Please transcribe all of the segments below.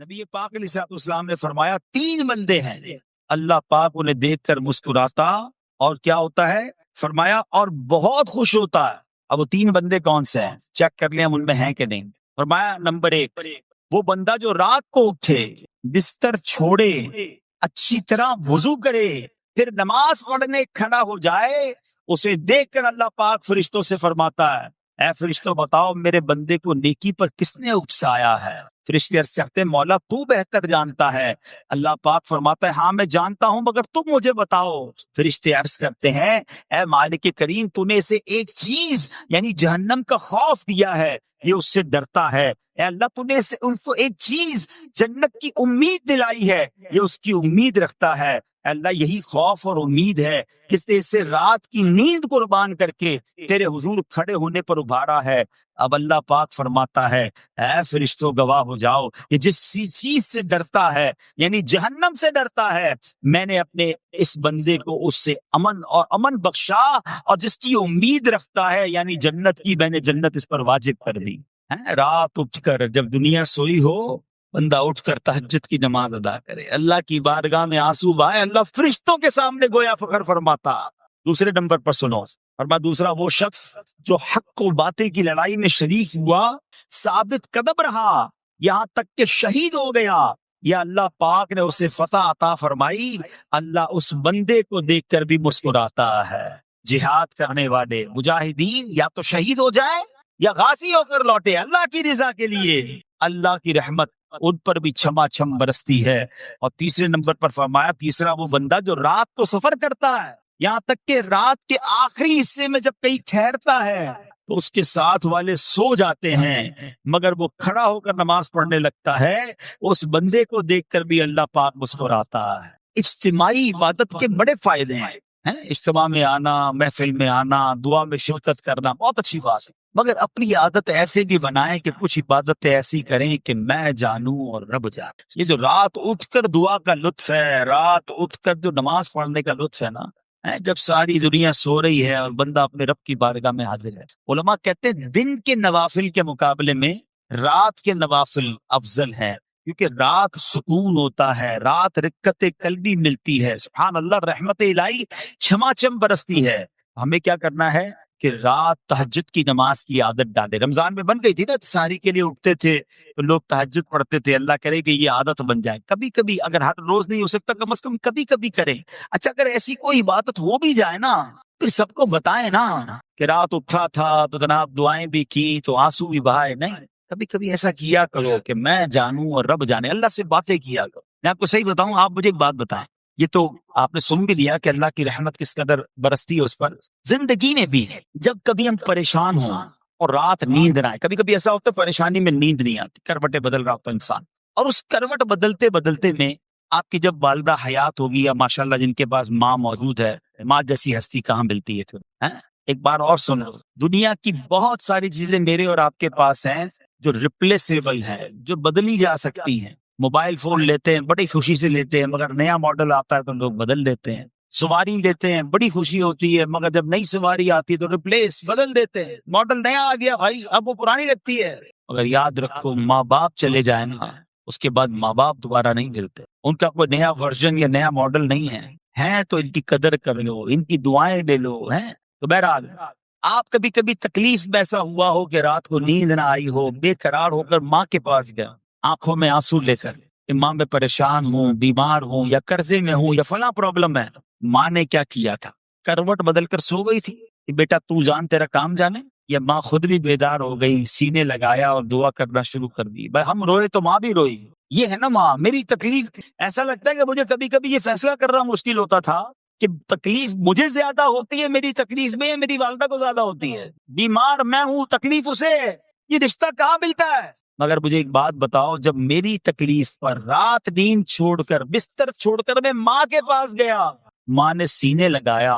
نبی پاک علیہ السلام نے فرمایا 3 بندے ہیں اللہ پاک انہیں دیکھ کر مسکراتا اور کیا ہوتا ہے فرمایا اور بہت خوش ہوتا ہے. اب وہ 3 بندے کون سے ہیں چیک کر لیں ہم ان میں ہیں کہ نہیں. فرمایا نمبر 1 وہ بندہ جو رات کو اٹھے بستر چھوڑے اچھی طرح وضو کرے پھر نماز پڑھنے کھڑا ہو جائے. اسے دیکھ کر اللہ پاک فرشتوں سے فرماتا ہے اے فرشتوں بتاؤ میرے بندے کو نیکی پر کس نے اکسایا ہے. فرشتے عرض کرتے ہیں مولا تو بہتر جانتا ہے. اللہ پاک فرماتا ہے ہاں میں جانتا ہوں مگر تم مجھے بتاؤ. فرشتے عرض کرتے ہیں اے مالک کریم تو نے اسے ایک چیز یعنی جہنم کا خوف دیا ہے یہ اس سے ڈرتا ہے. اے اللہ تو نے ان کو ایک چیز جنت کی امید دلائی ہے یہ اس کی امید رکھتا ہے. اے اللہ یہی خوف اور امید ہے کس نے اسے رات کی نیند قربان کر کے تیرے حضور کھڑے ہونے پر ابھارا ہے. اب اللہ پاک فرماتا ہے اے فرشتوں گواہ ہو جاؤ یہ جس چیز سے ڈرتا ہے یعنی جہنم سے ڈرتا ہے میں نے اپنے اس بندے کو اس سے امن بخشا اور جس کی امید رکھتا ہے یعنی جنت کی میں نے جنت اس پر واجب کر دی. رات اٹھ کر جب دنیا سوئی ہو بندہ اٹھ کر تہجد کی نماز ادا کرے اللہ کی بارگاہ میں آنسو بہائے اللہ فرشتوں کے سامنے گویا فخر فرماتا. دوسرے نمبر پر سنو دوسرا وہ شخص جو حق و باطل کی لڑائی میں شریک ہوا ثابت قدم رہا یہاں تک کہ شہید ہو گیا یا اللہ پاک نے اسے فتح عطا فرمائی. اللہ اس بندے کو دیکھ کر بھی مسکراتا ہے. جہاد کرنے والے مجاہدین یا تو شہید ہو جائے یا غازی ہو کر لوٹے اللہ کی رضا کے لیے اللہ کی رحمت ان پر بھی چھما چھم برستی ہے. اور تیسرے نمبر پر فرمایا تیسرا وہ بندہ جو رات کو سفر کرتا ہے یہاں تک کہ رات کے آخری حصے میں جب کہیں ٹھہرتا ہے تو اس کے ساتھ والے سو جاتے ہیں مگر وہ کھڑا ہو کر نماز پڑھنے لگتا ہے. اس بندے کو دیکھ کر بھی اللہ پاک مسکراتا ہے. اجتماعی عبادت کے بڑے فائدے ہیں اجتماع میں آنا محفل میں آنا دعا میں شرکت کرنا بہت اچھی بات ہے مگر اپنی عادت ایسے بھی بنائیں کہ کچھ عبادتیں ایسی کریں کہ میں جانوں اور رب جانے. یہ جو رات اٹھ کر دعا کا لطف ہے رات اٹھ کر جو نماز پڑھنے کا لطف ہے نا جب ساری دنیا سو رہی ہے اور بندہ اپنے رب کی بارگاہ میں حاضر ہے. علماء کہتے ہیں دن کے نوافل کے مقابلے میں رات کے نوافل افضل ہے کیونکہ رات سکون ہوتا ہے رات رکت قلبی ملتی ہے. سبحان اللہ رحمت الہی چھما چھم برستی ہے. ہمیں کیا کرنا ہے کہ رات تہجد کی نماز کی عادت ڈالے. رمضان میں بن گئی تھی نا سحری کے لیے اٹھتے تھے تو لوگ تہجد پڑھتے تھے. اللہ کرے کہ یہ عادت بن جائے کبھی کبھی اگر ہر روز نہیں ہو سکتا کم از کم کبھی کبھی کریں. اچھا اگر ایسی کوئی عبادت ہو بھی جائے نا پھر سب کو بتائیں نا کہ رات اٹھا تھا تو جناب دعائیں بھی کی تو آنسو بھی بہائے. نہیں کبھی کبھی ایسا کیا کرو کہ میں جانوں اور رب جانے. اللہ سے باتیں کیا کرو. میں آپ کو صحیح بتاؤں آپ مجھے ایک بات بتائیں یہ تو آپ نے سن بھی لیا کہ اللہ کی رحمت کس قدر برستی ہے اس پر. زندگی میں بھی جب کبھی ہم پریشان ہوں اور رات نیند نہ آئے کبھی کبھی ایسا ہوتا ہے پریشانی میں نیند نہیں آتی کروٹیں بدل رہا ہوتا انسان اور اس کروٹ بدلتے بدلتے میں آپ کی جب والدہ حیات ہوگی یا ماشاءاللہ جن کے پاس ماں موجود ہے ماں جیسی ہستی کہاں ملتی ہے پھر. ایک بار اور سنو دنیا کی بہت ساری چیزیں میرے اور آپ کے پاس ہیں جو ریپلیسیبل ہیں جو بدلی جا سکتی ہیں. موبائل فون لیتے ہیں بڑی خوشی سے لیتے ہیں مگر نیا ماڈل آتا ہے تو لوگ بدل دیتے ہیں. سواری لیتے ہیں بڑی خوشی ہوتی ہے مگر جب نئی سواری آتی ہے تو ریپلیس بدل دیتے ہیں. ماڈل نیا آ گیا بھائی اب وہ پرانی لگتی ہے. مگر یاد رکھو ماں باپ چلے جائیں نا اس کے بعد ماں باپ دوبارہ نہیں ملتے. ان کا کوئی نیا ورژن یا نیا ماڈل نہیں ہے تو ان کی قدر کر لو ان کی دعائیں لے لو. تو بہرحال آپ کبھی کبھی تکلیف میں ایسا ہوا ہو کہ رات کو نیند نہ آئی ہو بے قرار ہو کر ماں کے پاس گیا آنکھوں میں آنسو لے کر ماں میں پریشان ہوں بیمار ہوں یا قرضے میں ہوں یا فلاں پرابلم ہے. ماں نے کیا کیا تھا کروٹ بدل کر سو گئی تھی کہ بیٹا تو جان تیرا کام جانے یا ماں خود بھی بیدار ہو گئی سینے لگایا اور دعا کرنا شروع کر دی. بھائی ہم روئے تو ماں بھی روئی. یہ ہے نا ماں میری تکلیف. ایسا لگتا ہے کہ مجھے کبھی کبھی یہ فیصلہ کرنا مشکل ہوتا تھا کہ تکلیف مجھے زیادہ ہوتی ہے میری تکلیف میں میری والدہ کو زیادہ ہوتی ہے. بیمار میں ہوں تکلیف اسے یہ رشتہ کہاں ملتا ہے. مگر مجھے ایک بات بتاؤ جب میری تکلیف پر رات نیند چھوڑ کر بستر چھوڑ کر میں ماں کے پاس گیا ماں نے سینے لگایا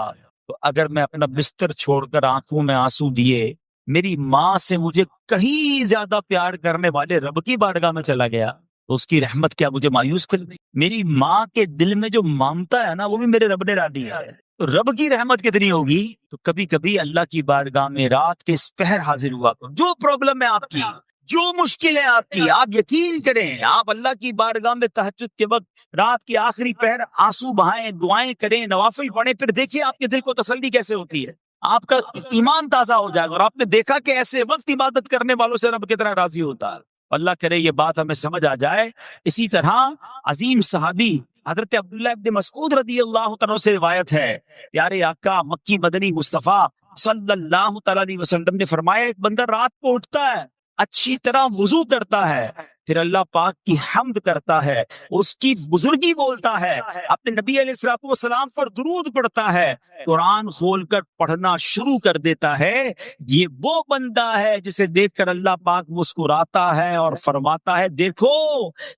تو اگر میں اپنا بستر چھوڑ کر آنکھوں میں آنسو دیے میری ماں سے مجھے کہیں زیادہ پیار کرنے والے رب کی بارگاہ میں چلا گیا تو اس کی رحمت کیا مجھے مایوس کر دی. میری ماں کے دل میں جو ممتا ہے نا وہ بھی میرے رب نے ڈالی ہے. تو رب کی رحمت کتنی ہوگی. تو کبھی کبھی اللہ کی بارگاہ میں رات کے اس پہر حاضر ہوا جو پرابلم ہے آپ کی جو مشکل ہے آپ کی، آپ یقین کریں، آپ اللہ کی بارگاہ میں تہجد کے وقت رات کی آخری پہر آنسو بہائیں، دعائیں کریں، نوافل پڑھیں، پھر دیکھیں آپ کے دل کو تسلی کیسے ہوتی ہے، آپ کا ایمان تازہ ہو جائے گا، اور آپ نے دیکھا کہ ایسے وقت عبادت کرنے والوں سے رب کتنا راضی ہوتا ہے۔ اللہ کرے یہ بات ہمیں سمجھ آ جائے۔ اسی طرح عظیم صحابی حضرت عبداللہ ابن مسعود رضی اللہ تعالیٰ سے روایت ہے، پیارے آقا مکی مدنی مصطفیٰ صلی اللہ تعالیٰ علیہ وسلم نے فرمایا، ایک بندہ رات کو اٹھتا ہے، اچھی طرح وضو کرتا ہے، پھر اللہ پاک کی حمد کرتا ہے، اس کی بزرگی بولتا ہے، اپنے نبی علیہ الصلوۃ والسلام پر درود پڑھتا ہے، قرآن کھول کر پڑھنا شروع کر دیتا ہے، یہ وہ بندہ ہے جسے دیکھ کر اللہ پاک مسکراتا ہے اور فرماتا ہے، دیکھو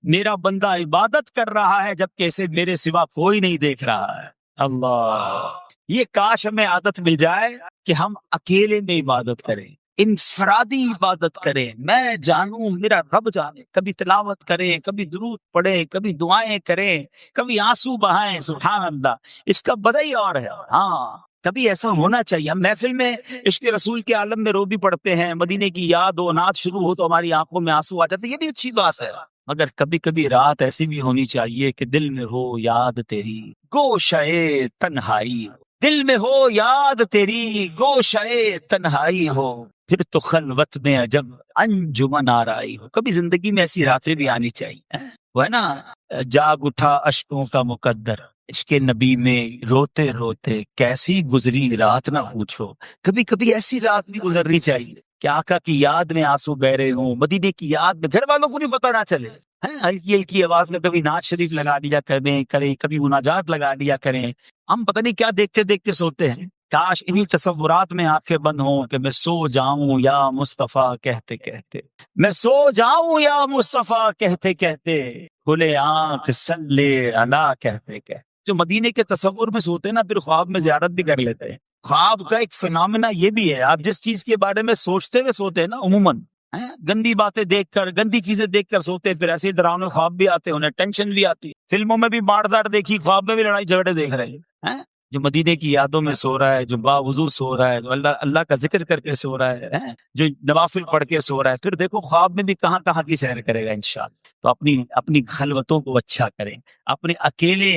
میرا بندہ عبادت کر رہا ہے جبکہ اسے میرے سوا کوئی نہیں دیکھ رہا ہے۔ اللہ، یہ کاش ہمیں عادت مل جائے کہ ہم اکیلے میں عبادت کریں، انفرادی عبادت کریں، میں جانوں میرا رب جانے، کبھی تلاوت کریں، کبھی درود پڑھیں، کبھی دعائیں کریں، کبھی آنسو بہائیں، سبحان اللہ، اس کا بدہ ہی اور ہے۔ ہاں، کبھی ایسا ہونا چاہیے۔ ہم محفل میں عشق رسول کے عالم میں رو بھی پڑھتے ہیں، مدینے کی یاد و نعت شروع ہو تو ہماری آنکھوں میں آنسو آ جاتے ہیں، یہ بھی اچھی بات ہے، مگر کبھی کبھی رات ایسی بھی ہونی چاہیے کہ دل میں ہو یاد تیری گوشے تنہائی، دل میں ہو یاد تیری گوشے تنہائی ہو، پھر تو خلوت میں عجب انجمن آرائی ہو۔ کبھی زندگی میں ایسی راتیں بھی آنی چاہیے، وہ ہے نا، جاگ اٹھا اشکوں کا مقدر، عشق نبی میں روتے روتے کیسی گزری رات نہ پوچھو۔ کبھی کبھی ایسی رات بھی گزرنی چاہیے کہ آقا کی یاد میں آنسو بہ رہے ہوں، مدینے کی یاد میں، گھر والوں کو بھی پتہ نہ چلے، ہلکی ہلکی آواز میں کبھی نعت شریف لگا دیا کریں، کبھی مناجات لگا دیا کریں۔ ہم پتہ نہیں کیا دیکھتے دیکھتے سوتے ہیں، کاش انہی تصورات میں آنکھیں بند ہوں کہ میں سو جاؤں یا مصطفیٰ کہتے کہتے، میں سو جاؤں یا مصطفیٰ کہتے کہتے، کھلے آنکھ صلی اللہ کہتے کہتے۔ جو مدینے کے تصور میں سوتے ہیں نا، پھر خواب میں زیارت بھی کر لیتے ہیں۔ خواب کا ایک فنامنا یہ بھی ہے، آپ جس چیز کے بارے میں سوچتے ہوئے سوتے ہیں نا، عموماً گندی باتیں دیکھ کر، گندی چیزیں دیکھ کر سوتے ہیں، پھر ایسے ڈراؤنے خواب بھی آتے ہیں، انہیں ٹینشن بھی آتی ہے، فلموں میں بھی مار داڑ دیکھی، خواب میں بھی لڑائی جھگڑے دیکھ رہے ہیں۔ جو مدینے کی یادوں میں سو رہا ہے، جو باوضو سو رہا ہے، جو اللہ کا ذکر کر کے سو رہا ہے، جو نوافل پڑھ کے سو رہا ہے، پھر دیکھو خواب میں بھی کہاں کہاں کی سیر کرے گا انشاءاللہ۔ تو اپنی خلوتوں کو اچھا کریں، اپنے اکیلے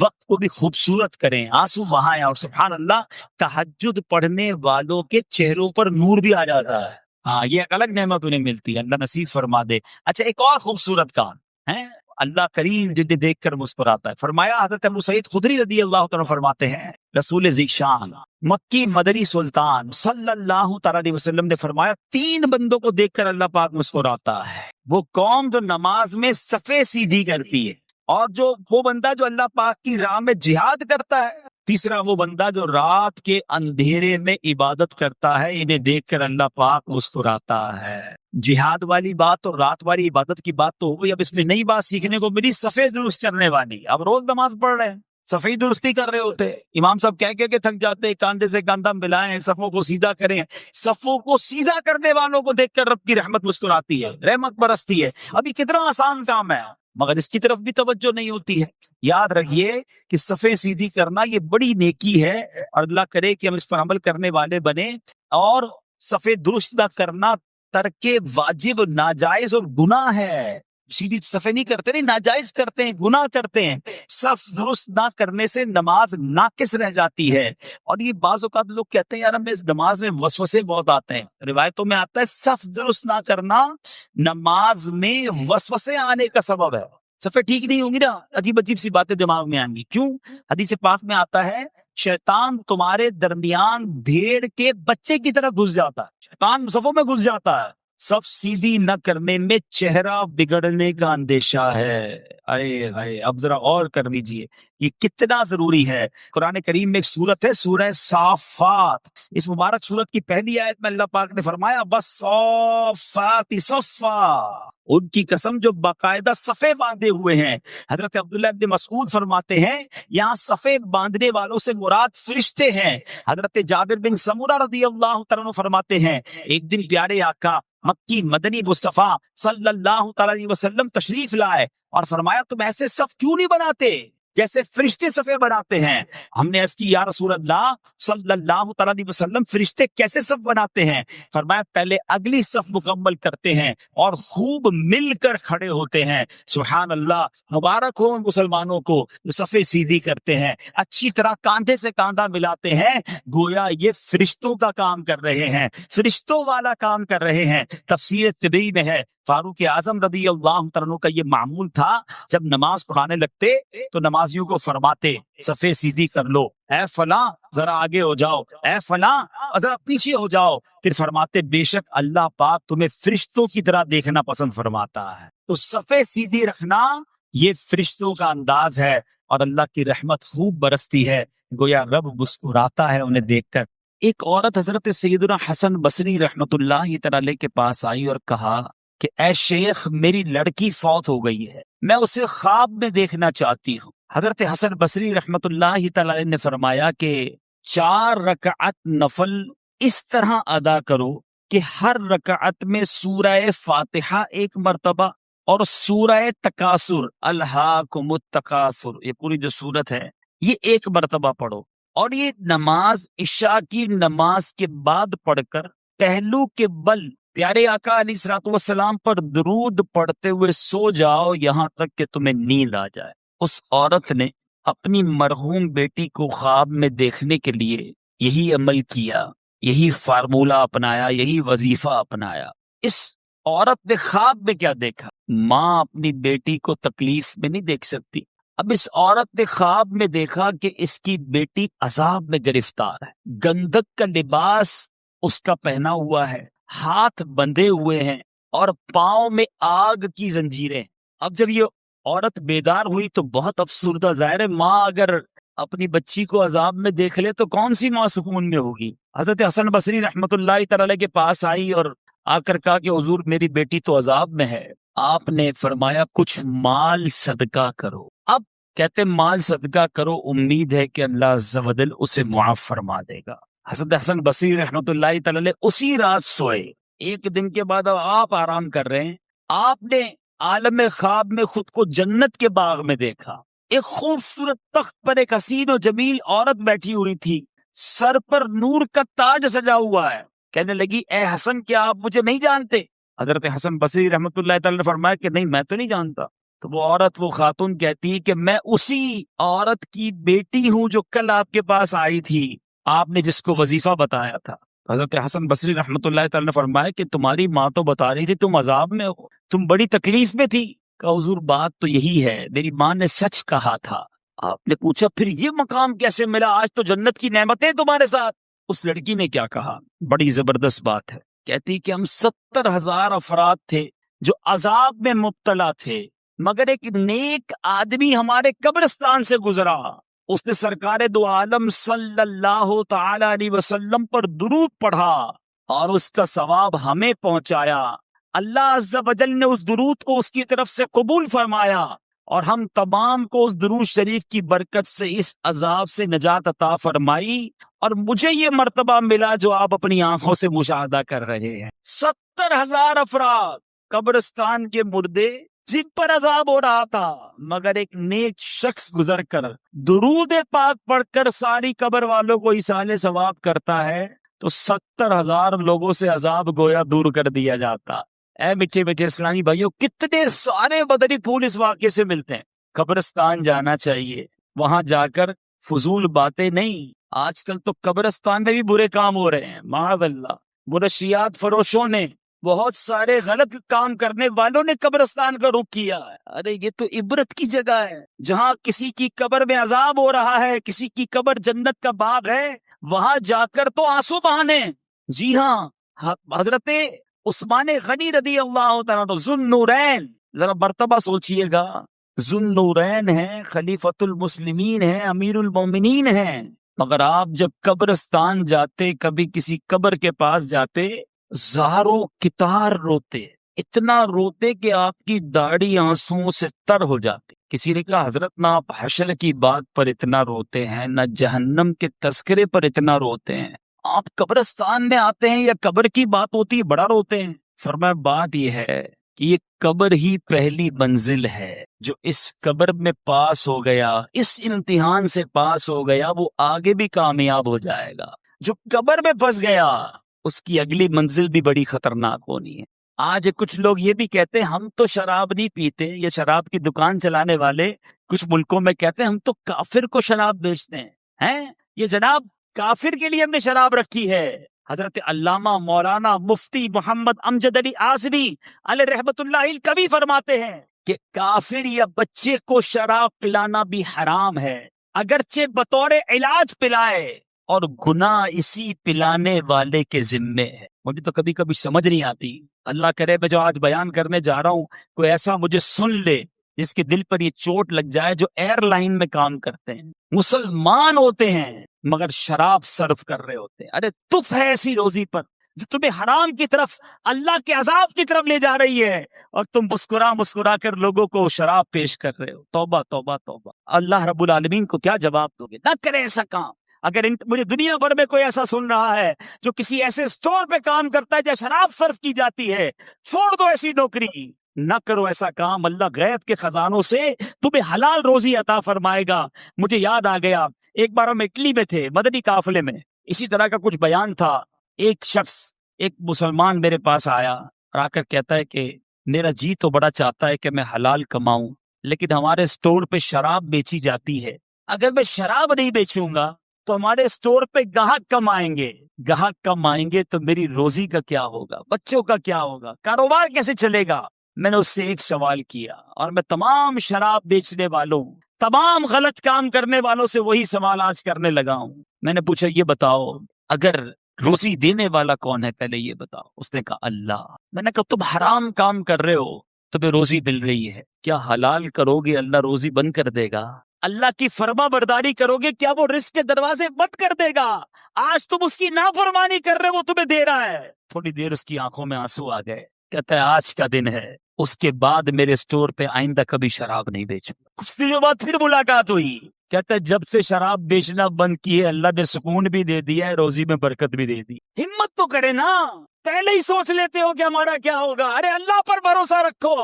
وقت کو بھی خوبصورت کریں، آنسو بہائیں، اور سبحان اللہ تہجد پڑھنے والوں کے چہروں پر نور بھی آ جاتا ہے۔ ہاں، یہ ایک الگ نعمت انہیں ملتی ہے، اللہ نصیب فرما دے۔ اچھا، ایک اور خوبصورت کام ہے، اللہ کریم جنہیں دیکھ کر مسکراتا ہے۔ فرمایا، حضرت ابو سعید خدری رضی اللہ تعالیٰ فرماتے ہیں، رسول ذیشان مکی مدنی سلطان صلی اللہ تعالیٰ علیہ وسلم نے فرمایا، 3 بندوں کو دیکھ کر اللہ پاک مسکراتا ہے۔ وہ قوم جو نماز میں صفیں سیدھی کرتی ہے، اور وہ بندہ جو اللہ پاک کی راہ میں جہاد کرتا ہے، تیسرا وہ بندہ جو رات کے اندھیرے میں عبادت کرتا ہے، انہیں دیکھ کر اللہ پاک مسکراتا ہے۔ جہاد والی بات اور رات والی عبادت کی بات تو ہو گئی، اب اس میں نئی بات سیکھنے کو ملی، صفیں درست کرنے والی۔ اب روز نماز پڑھ رہے ہیں، صفیں درستی کر رہے ہوتے، امام صاحب کہہ کے تھک جاتے، کاندھے سے کاندھا ملائیں، صفوں کو سیدھا کریں۔ صفوں کو سیدھا کرنے والوں کو دیکھ کر رب کی رحمت مسکراتی ہے، رحمت برستی ہے۔ ابھی کتنا آسان کام ہے، مگر اس کی طرف بھی توجہ نہیں ہوتی ہے۔ یاد رکھیے کہ صفیں سیدھی کرنا یہ بڑی نیکی ہے، اور اللہ کرے کہ ہم اس پر عمل کرنے والے بنے۔ اور صفیں درست نہ کرنا ترک واجب، ناجائز اور گناہ ہے۔ سیدھی صفیں نہیں کرتے، نہیں، ناجائز کرتے ہیں، گناہ کرتے ہیں۔ صف درست نہ کرنے سے نماز ناقص رہ جاتی ہے۔ اور یہ بعض اوقات لوگ کہتے ہیں، یار ہمیں اس نماز میں وسوسے بہت آتے ہیں۔ روایتوں میں آتا ہے صف درست نہ کرنا نماز میں وسوسے آنے کا سبب ہے۔ صفیں ٹھیک نہیں ہوں گی نا، عجیب عجیب سی باتیں دماغ میں آئیں گی۔ کیوں؟ حدیث پاک میں آتا ہے، شیطان تمہارے درمیان بھیڑ کے بچے کی طرح گھس جاتا ہے، شیطان صفوں میں گھس جاتا ہے۔ صف سیدھی نہ کرنے میں چہرہ بگڑنے کا اندیشہ ہے۔ اب ذرا اور کر لیجئے، یہ کتنا ضروری ہے۔ قرآن کریم میں ایک سورت ہے، سورہ صافات۔ اس مبارک سورت کی پہلی آیت میں اللہ پاک نے فرمایا، بس صافات صفا، ان کی قسم جو باقاعدہ صفیں باندھے ہوئے ہیں۔ حضرت عبداللہ ابن مسعود فرماتے ہیں، یہاں صفیں باندھنے والوں سے مراد فرشتے ہیں۔ حضرت جابر بن سمورہ رضی اللہ تعالیٰ عنہ فرماتے ہیں، ایک دن پیارے آقا مکی مدنی مصطفیٰ صلی اللہ تعالیٰ علیہ وسلم تشریف لائے اور فرمایا، تم ایسے صف کیوں نہیں بناتے؟ جیسے فرشتے صفے بناتے ہیں. ہم نے عرض کی یا رسول اللہ صلی اللہ تعالیٰ علیہ وسلم فرشتے کیسے صف بناتے ہیں؟ فرمایا پہلے اگلی صف مکمل کرتے ہیں اور خوب مل کر کھڑے ہوتے ہیں. سبحان اللہ، مبارک ہو مسلمانوں کو جو صفے سیدھی کرتے ہیں، اچھی طرح کاندھے سے کاندھا ملاتے ہیں، گویا یہ فرشتوں کا کام کر رہے ہیں، فرشتوں والا کام کر رہے ہیں. تفسیر طبی میں ہے فاروق اعظم رضی اللہ عنہ کا یہ معمول تھا، جب نماز پڑھانے لگتے تو نمازیوں کو فرماتے صفے سیدھی کر لو، اے فلاں ذرا آگے ہو جاؤ، اے فلاں ذرا پیچھے ہو جاؤ. پھر فرماتے بے شک اللہ پاک تمہیں فرشتوں کی طرح دیکھنا پسند فرماتا ہے. تو صفے سیدھی رکھنا یہ فرشتوں کا انداز ہے اور اللہ کی رحمت خوب برستی ہے، گویا رب مسکراتا ہے انہیں دیکھ کر. ایک عورت حضرت سیدنا حسن بصری رحمت اللہ تعالی کے پاس آئی اور کہا کہ اے شیخ میری لڑکی فوت ہو گئی ہے، میں اسے خواب میں دیکھنا چاہتی ہوں. حضرت حسن بصری رحمت اللہ تعالی نے فرمایا کہ 4 رکعت نفل اس طرح ادا کرو کہ ہر رکعت میں سورہ فاتحہ 1 مرتبہ اور سورہ تکاثر الہاکم التکاثر، یہ پوری جو سورت ہے یہ 1 مرتبہ پڑھو، اور یہ نماز عشاء کی نماز کے بعد پڑھ کر پہلو کے بل پیارے آقا علیہ الصلوۃ والسلام پر درود پڑھتے ہوئے سو جاؤ یہاں تک کہ تمہیں نیند آ جائے. اس عورت نے اپنی مرحوم بیٹی کو خواب میں دیکھنے کے لیے یہی عمل کیا، یہی فارمولہ اپنایا، یہی وظیفہ اپنایا. اس عورت نے خواب میں کیا دیکھا؟ ماں اپنی بیٹی کو تکلیف میں نہیں دیکھ سکتی. اب اس عورت نے خواب میں دیکھا کہ اس کی بیٹی عذاب میں گرفتار ہے، گندک کا لباس اس کا پہنا ہوا ہے، ہاتھ بندھے ہوئے ہیں اور پاؤں میں آگ کی زنجیریں. اب جب یہ عورت بیدار ہوئی تو بہت افسردہ، ظاہر ہے ماں اگر اپنی بچی کو عذاب میں دیکھ لے تو کون سی ماں سکون میں ہوگی. حضرت حسن بصری رحمت اللہ تعالی کے پاس آئی اور آ کر کہا کہ حضور میری بیٹی تو عذاب میں ہے. آپ نے فرمایا کچھ مال صدقہ کرو. اب کہتے مال صدقہ کرو، امید ہے کہ اللہ عز و جل اسے معاف فرما دے گا. حضرت حسن بصری رحمت اللہ تعالی اسی رات سوئے. 1 دن کے بعد آپ آرام کر رہے ہیں، آپ نے عالم خواب میں خود کو جنت کے باغ میں دیکھا. ایک خوبصورت تخت پر ایک حسین و جمیل عورت بیٹھی ہوئی تھی، سر پر نور کا تاج سجا ہوا ہے. کہنے لگی اے حسن کیا آپ مجھے نہیں جانتے؟ حضرت حسن بصری رحمت اللہ تعالی نے فرمایا کہ نہیں میں تو نہیں جانتا. تو وہ عورت، وہ خاتون کہتی ہے کہ میں اسی عورت کی بیٹی ہوں جو کل آپ کے پاس آئی تھی، آپ نے جس کو وظیفہ بتایا تھا. حضرت حسن بصری رحمت اللہ تعالی نے فرمایا کہ تمہاری ماں تو بتا رہی تھی تم عذاب میں ہو، تم بڑی تکلیف میں تھی. کہا حضور بات تو یہی ہے، میری ماں نے سچ کہا تھا. آپ نے پوچھا پھر یہ مقام کیسے ملا؟ آج تو جنت کی نعمتیں تمہارے ساتھ. اس لڑکی نے کیا کہا؟ بڑی زبردست بات ہے. کہتی کہ ہم 70,000 افراد تھے جو عذاب میں مبتلا تھے، مگر ایک نیک آدمی ہمارے قبرستان سے گزرا، اس نے سرکار دو عالم صلی اللہ تعالی علیہ وسلم پر درود پڑھا اور اس کا ثواب ہمیں پہنچایا. اللہ عز و جل نے اس درود کو اس کی طرف سے قبول فرمایا اور ہم تمام کو اس درود شریف کی برکت سے اس عذاب سے نجات عطا فرمائی، اور مجھے یہ مرتبہ ملا جو آپ اپنی آنکھوں سے مشاہدہ کر رہے ہیں. 70,000 افراد قبرستان کے مردے جن پر عذاب ہو رہا تھا، مگر ایک نیک شخص گزر کر درود پاک پڑھ کر ساری قبر والوں کو ایصال ثواب کرتا ہے تو 70,000 لوگوں سے عذاب گویا دور کر دیا جاتا. اے میٹھے میٹھے اسلامی بھائیوں، کتنے سارے مدنی پھول اس واقعے سے ملتے ہیں. قبرستان جانا چاہیے، وہاں جا کر فضول باتیں نہیں. آج کل تو قبرستان میں بھی برے کام ہو رہے ہیں، معاذ اللہ. منشیات فروشوں نے، بہت سارے غلط کام کرنے والوں نے قبرستان کا رخ کیا ہے. ارے یہ تو عبرت کی جگہ ہے، جہاں کسی کی قبر میں عذاب ہو رہا ہے، کسی کی قبر جنت کا باغ ہے، وہاں جا کر تو آنسو بہانے. جی ہاں، حضرت عثمان غنی رضی اللہ تعالیٰ ذو نورین، ذرا مرتبہ سوچئے گا، ذو نورین ہیں، خلیفۃ المسلمین ہیں، امیر المومنین ہیں، مگر آپ جب قبرستان جاتے، کبھی کسی قبر کے پاس جاتے، زاروں کتار روتے، اتنا روتے کہ آپ کی داڑھی آنسوؤں سے تر ہو جاتی. کسی نے کہا حضرت نہ آپ حشر کی بات پر اتنا روتے ہیں، نہ جہنم کے تذکرے پر اتنا روتے ہیں، آپ قبرستان میں آتے ہیں یا قبر کی بات ہوتی ہے بڑا روتے ہیں. فرمایا بات یہ ہے کہ یہ قبر ہی پہلی منزل ہے، جو اس قبر میں پاس ہو گیا، اس امتحان سے پاس ہو گیا، وہ آگے بھی کامیاب ہو جائے گا۔ جو قبر میں پھنس گیا اس کی اگلی منزل بھی بڑی خطرناک ہونی ہے۔ آج کچھ لوگ یہ بھی کہتے ہیں ہم تو شراب نہیں پیتے، یہ شراب کی دکان چلانے والے کچھ ملکوں میں کہتے ہیں ہم تو کافر کو شراب بیچتے ہیں، یہ جناب کافر کے لیے ہم نے شراب رکھی ہے۔ حضرت علامہ مولانا مفتی محمد امجد علی اعظمی علیہ رحمت اللہ کبھی فرماتے ہیں کہ کافر یا بچے کو شراب پلانا بھی حرام ہے، اگرچہ بطور علاج پلائے، اور گناہ اسی پلانے والے کے ذمے ہے۔ مجھے تو کبھی کبھی سمجھ نہیں آتی، اللہ کرے میں جو آج بیان کرنے جا رہا ہوں کوئی ایسا مجھے سن لے جس کے دل پر یہ چوٹ لگ جائے، جو ایئر لائن میں کام کرتے ہیں، مسلمان ہوتے ہیں مگر شراب صرف کر رہے ہوتے ہیں۔ ارے تف ہے ایسی روزی پر جو تمہیں حرام کی طرف، اللہ کے عذاب کی طرف لے جا رہی ہے، اور تم مسکرا مسکرا کر لوگوں کو شراب پیش کر رہے ہو۔ توبہ توبہ توبہ، اللہ رب العالمین کو کیا جواب دو گے؟ نہ کرے ایسا کام۔ اگر مجھے دنیا بھر میں کوئی ایسا سن رہا ہے جو کسی ایسے سٹور پہ کام کرتا ہے جہاں شراب صرف کی جاتی ہے، چھوڑ دو ایسی نوکری، نہ کرو ایسا کام۔ اللہ غیب کے خزانوں سے تمہیں حلال روزی عطا فرمائے گا۔ مجھے یاد آ گیا، ایک بار ہم اٹلی میں تھے، مدنی قافلے میں، اسی طرح کا کچھ بیان تھا۔ ایک شخص، ایک مسلمان میرے پاس آیا اور آ کر کہتا ہے کہ میرا جی تو بڑا چاہتا ہے کہ میں حلال کماؤں، لیکن ہمارے سٹور پہ شراب بیچی جاتی ہے، اگر میں شراب نہیں بیچوں گا تو ہمارے سٹور پہ گاہک کم آئیں گے، گاہک کم آئیں گے تو میری روزی کا کیا ہوگا، بچوں کا کیا ہوگا، کاروبار کیسے چلے گا؟ میں نے اس سے ایک سوال کیا، اور میں تمام شراب بیچنے والوں، تمام غلط کام کرنے والوں سے وہی سوال آج کرنے لگا ہوں۔ میں نے پوچھا یہ بتاؤ اگر روزی دینے والا کون ہے، پہلے یہ بتاؤ۔ اس نے کہا اللہ۔ میں نے کہا تم حرام کام کر رہے ہو، تمہیں روزی مل رہی ہے، کیا حلال کرو گے اللہ روزی بند کر دے گا؟ اللہ کی فرما برداری کرو گے کیا وہ رزق کے دروازے بند کر دے گا؟ آج تم اس کی نافرمانی کر رہے ہو، وہ تمہیں دے رہا ہے۔ تھوڑی دیر اس کی آنکھوں میں آنسو آ گئے، کہتا ہے آج کا دن ہے، اس کے بعد میرے سٹور پہ آئندہ کبھی شراب نہیں بیچوں۔ کچھ دنوں بعد پھر ملاقات ہوئی، کہتا ہے جب سے شراب بیچنا بند کی ہے اللہ نے سکون بھی دے دیا ہے، روزی میں برکت بھی دے دی۔ ہمت تو کرے نا، پہلے ہی سوچ لیتے ہو کہ ہمارا کیا ہوگا۔ ارے اللہ پر بھروسہ رکھو،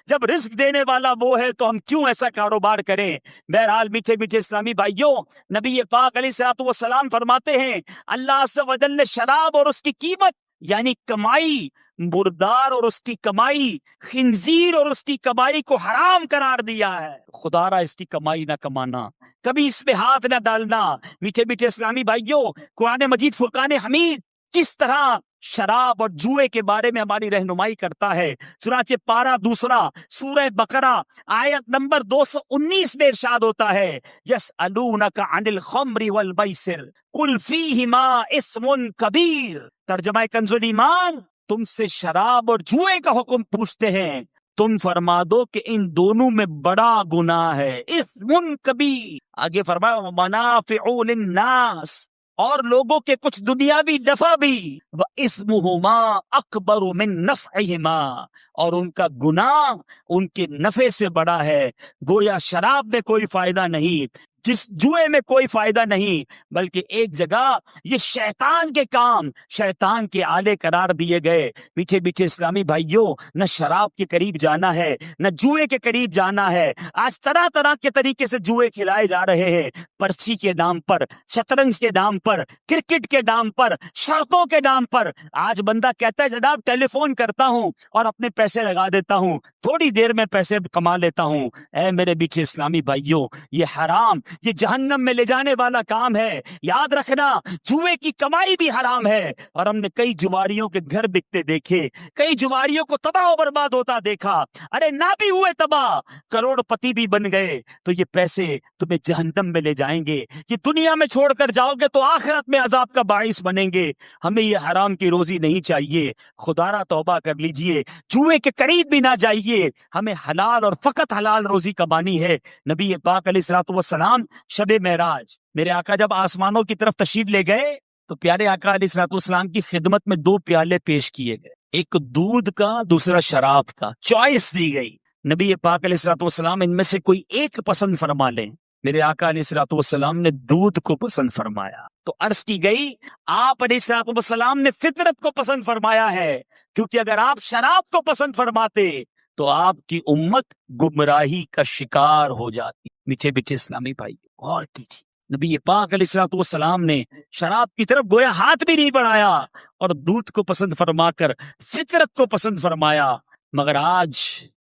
جب رزق دینے والا وہ ہے تو ہم کیوں ایسا کاروبار کریں؟ بہرحال میٹھے میٹھے اسلامی بھائیوں، نبی پاک علیہ الصلوۃ والسلام فرماتے ہیں اللہ عز و جل نے شراب اور اس کی قیمت یعنی کمائی، مردار اور اس کی کمائی، خنزیر اور اس کی کمائی کو حرام قرار دیا ہے۔ خدا را اس کی کمائی نہ کمانا، کبھی اس میں ہاتھ نہ ڈالنا۔ میٹھے میٹھے اسلامی بھائیوں، قرآن مجید فرقان حمید کس طرح شراب اور جوئے کے بارے میں ہماری رہنمائی کرتا ہے۔ چنانچہ پارہ دوسرا سورہ بقرہ آیت نمبر 219 میں ارشاد ہوتا ہے یسألونک عن الخمر والمیسر قل فیہما اثم کبیر۔ ترجمہ کنز الایمان، تم سے شراب اور جوئے کا حکم پوچھتے ہیں، تم فرما دو کہ ان دونوں میں بڑا گناہ ہے، اثم کبیر۔ آگے فرمایا منافع للناس، اور لوگوں کے کچھ دنیاوی نفع بھی، وَإِثْمُهُمَا أَكْبَرُ مِن نَفْعِهِمَا، اور ان کا گناہ ان کے نفع سے بڑا ہے۔ گویا شراب میں کوئی فائدہ نہیں، جس جوئے میں کوئی فائدہ نہیں، بلکہ ایک جگہ یہ شیطان کے کام، شیطان کے آلے قرار دیے گئے۔ میٹھے میٹھے اسلامی بھائیوں، نہ شراب کے قریب جانا ہے، نہ جوئے کے قریب جانا ہے۔ آج طرح طرح کے طریقے سے جوئے کھلائے جا رہے ہیں، پرچی کے نام پر، شطرنج کے نام پر، کرکٹ کے نام پر، شرطوں کے نام پر۔ آج بندہ کہتا ہے جناب ٹیلی فون کرتا ہوں اور اپنے پیسے لگا دیتا ہوں، تھوڑی دیر میں پیسے کما لیتا ہوں۔ اے میرے میٹھے اسلامی بھائیوں، یہ حرام، یہ جہنم میں لے جانے والا کام ہے۔ یاد رکھنا جوئے کی کمائی بھی حرام ہے، اور ہم نے کئی جواریوں کے گھر بکتے دیکھے، کئی جواریوں کو تباہ و برباد ہوتا دیکھا۔ ارے نہ بھی ہوئے تباہ، کروڑ پتی بھی بن گئے، تو یہ پیسے تمہیں جہنم میں لے جائیں گے۔ یہ دنیا میں چھوڑ کر جاؤ گے تو آخرت میں عذاب کا باعث بنیں گے۔ ہمیں یہ حرام کی روزی نہیں چاہیے، خدا را توبہ کر لیجئے، جوئے کے قریب بھی نہ جائیے۔ ہمیں حلال اور فقط حلال روزی کمانی ہے۔ نبی پاک علیہ الصلوۃ والسلام شب معراج، میرے آقا جب آسمانوں کی طرف تشریف لے گئے تو پیارے آقا علیہ الصلوۃ والسلام کی خدمت میں 2 پیالے پیش کیے گئے، ایک دودھ کا، دوسرا شراب کا، چوائس دی گئی۔ نبی پاک علیہ الصلوۃ والسلام ان میں سے کوئی ایک پسند فرما لیں۔ میرے آقا علیہ الصلوۃ والسلام نے دودھ کو پسند فرمایا، تو عرض کی گئی آپ علیہ الصلوۃ والسلام نے فطرت کو پسند فرمایا ہے، کیونکہ اگر آپ شراب کو پسند فرماتے تو آپ کی امت گمراہی کا شکار ہو جاتی. میٹھے میٹھے اسلامی بھائی غور کیجیے، نبی پاک علیہ الصلوۃ والسلام نے شراب کی طرف گویا ہاتھ بھی نہیں بڑھایا اور دودھ کو پسند فرما کر فطرت کو پسند فرمایا. مگر آج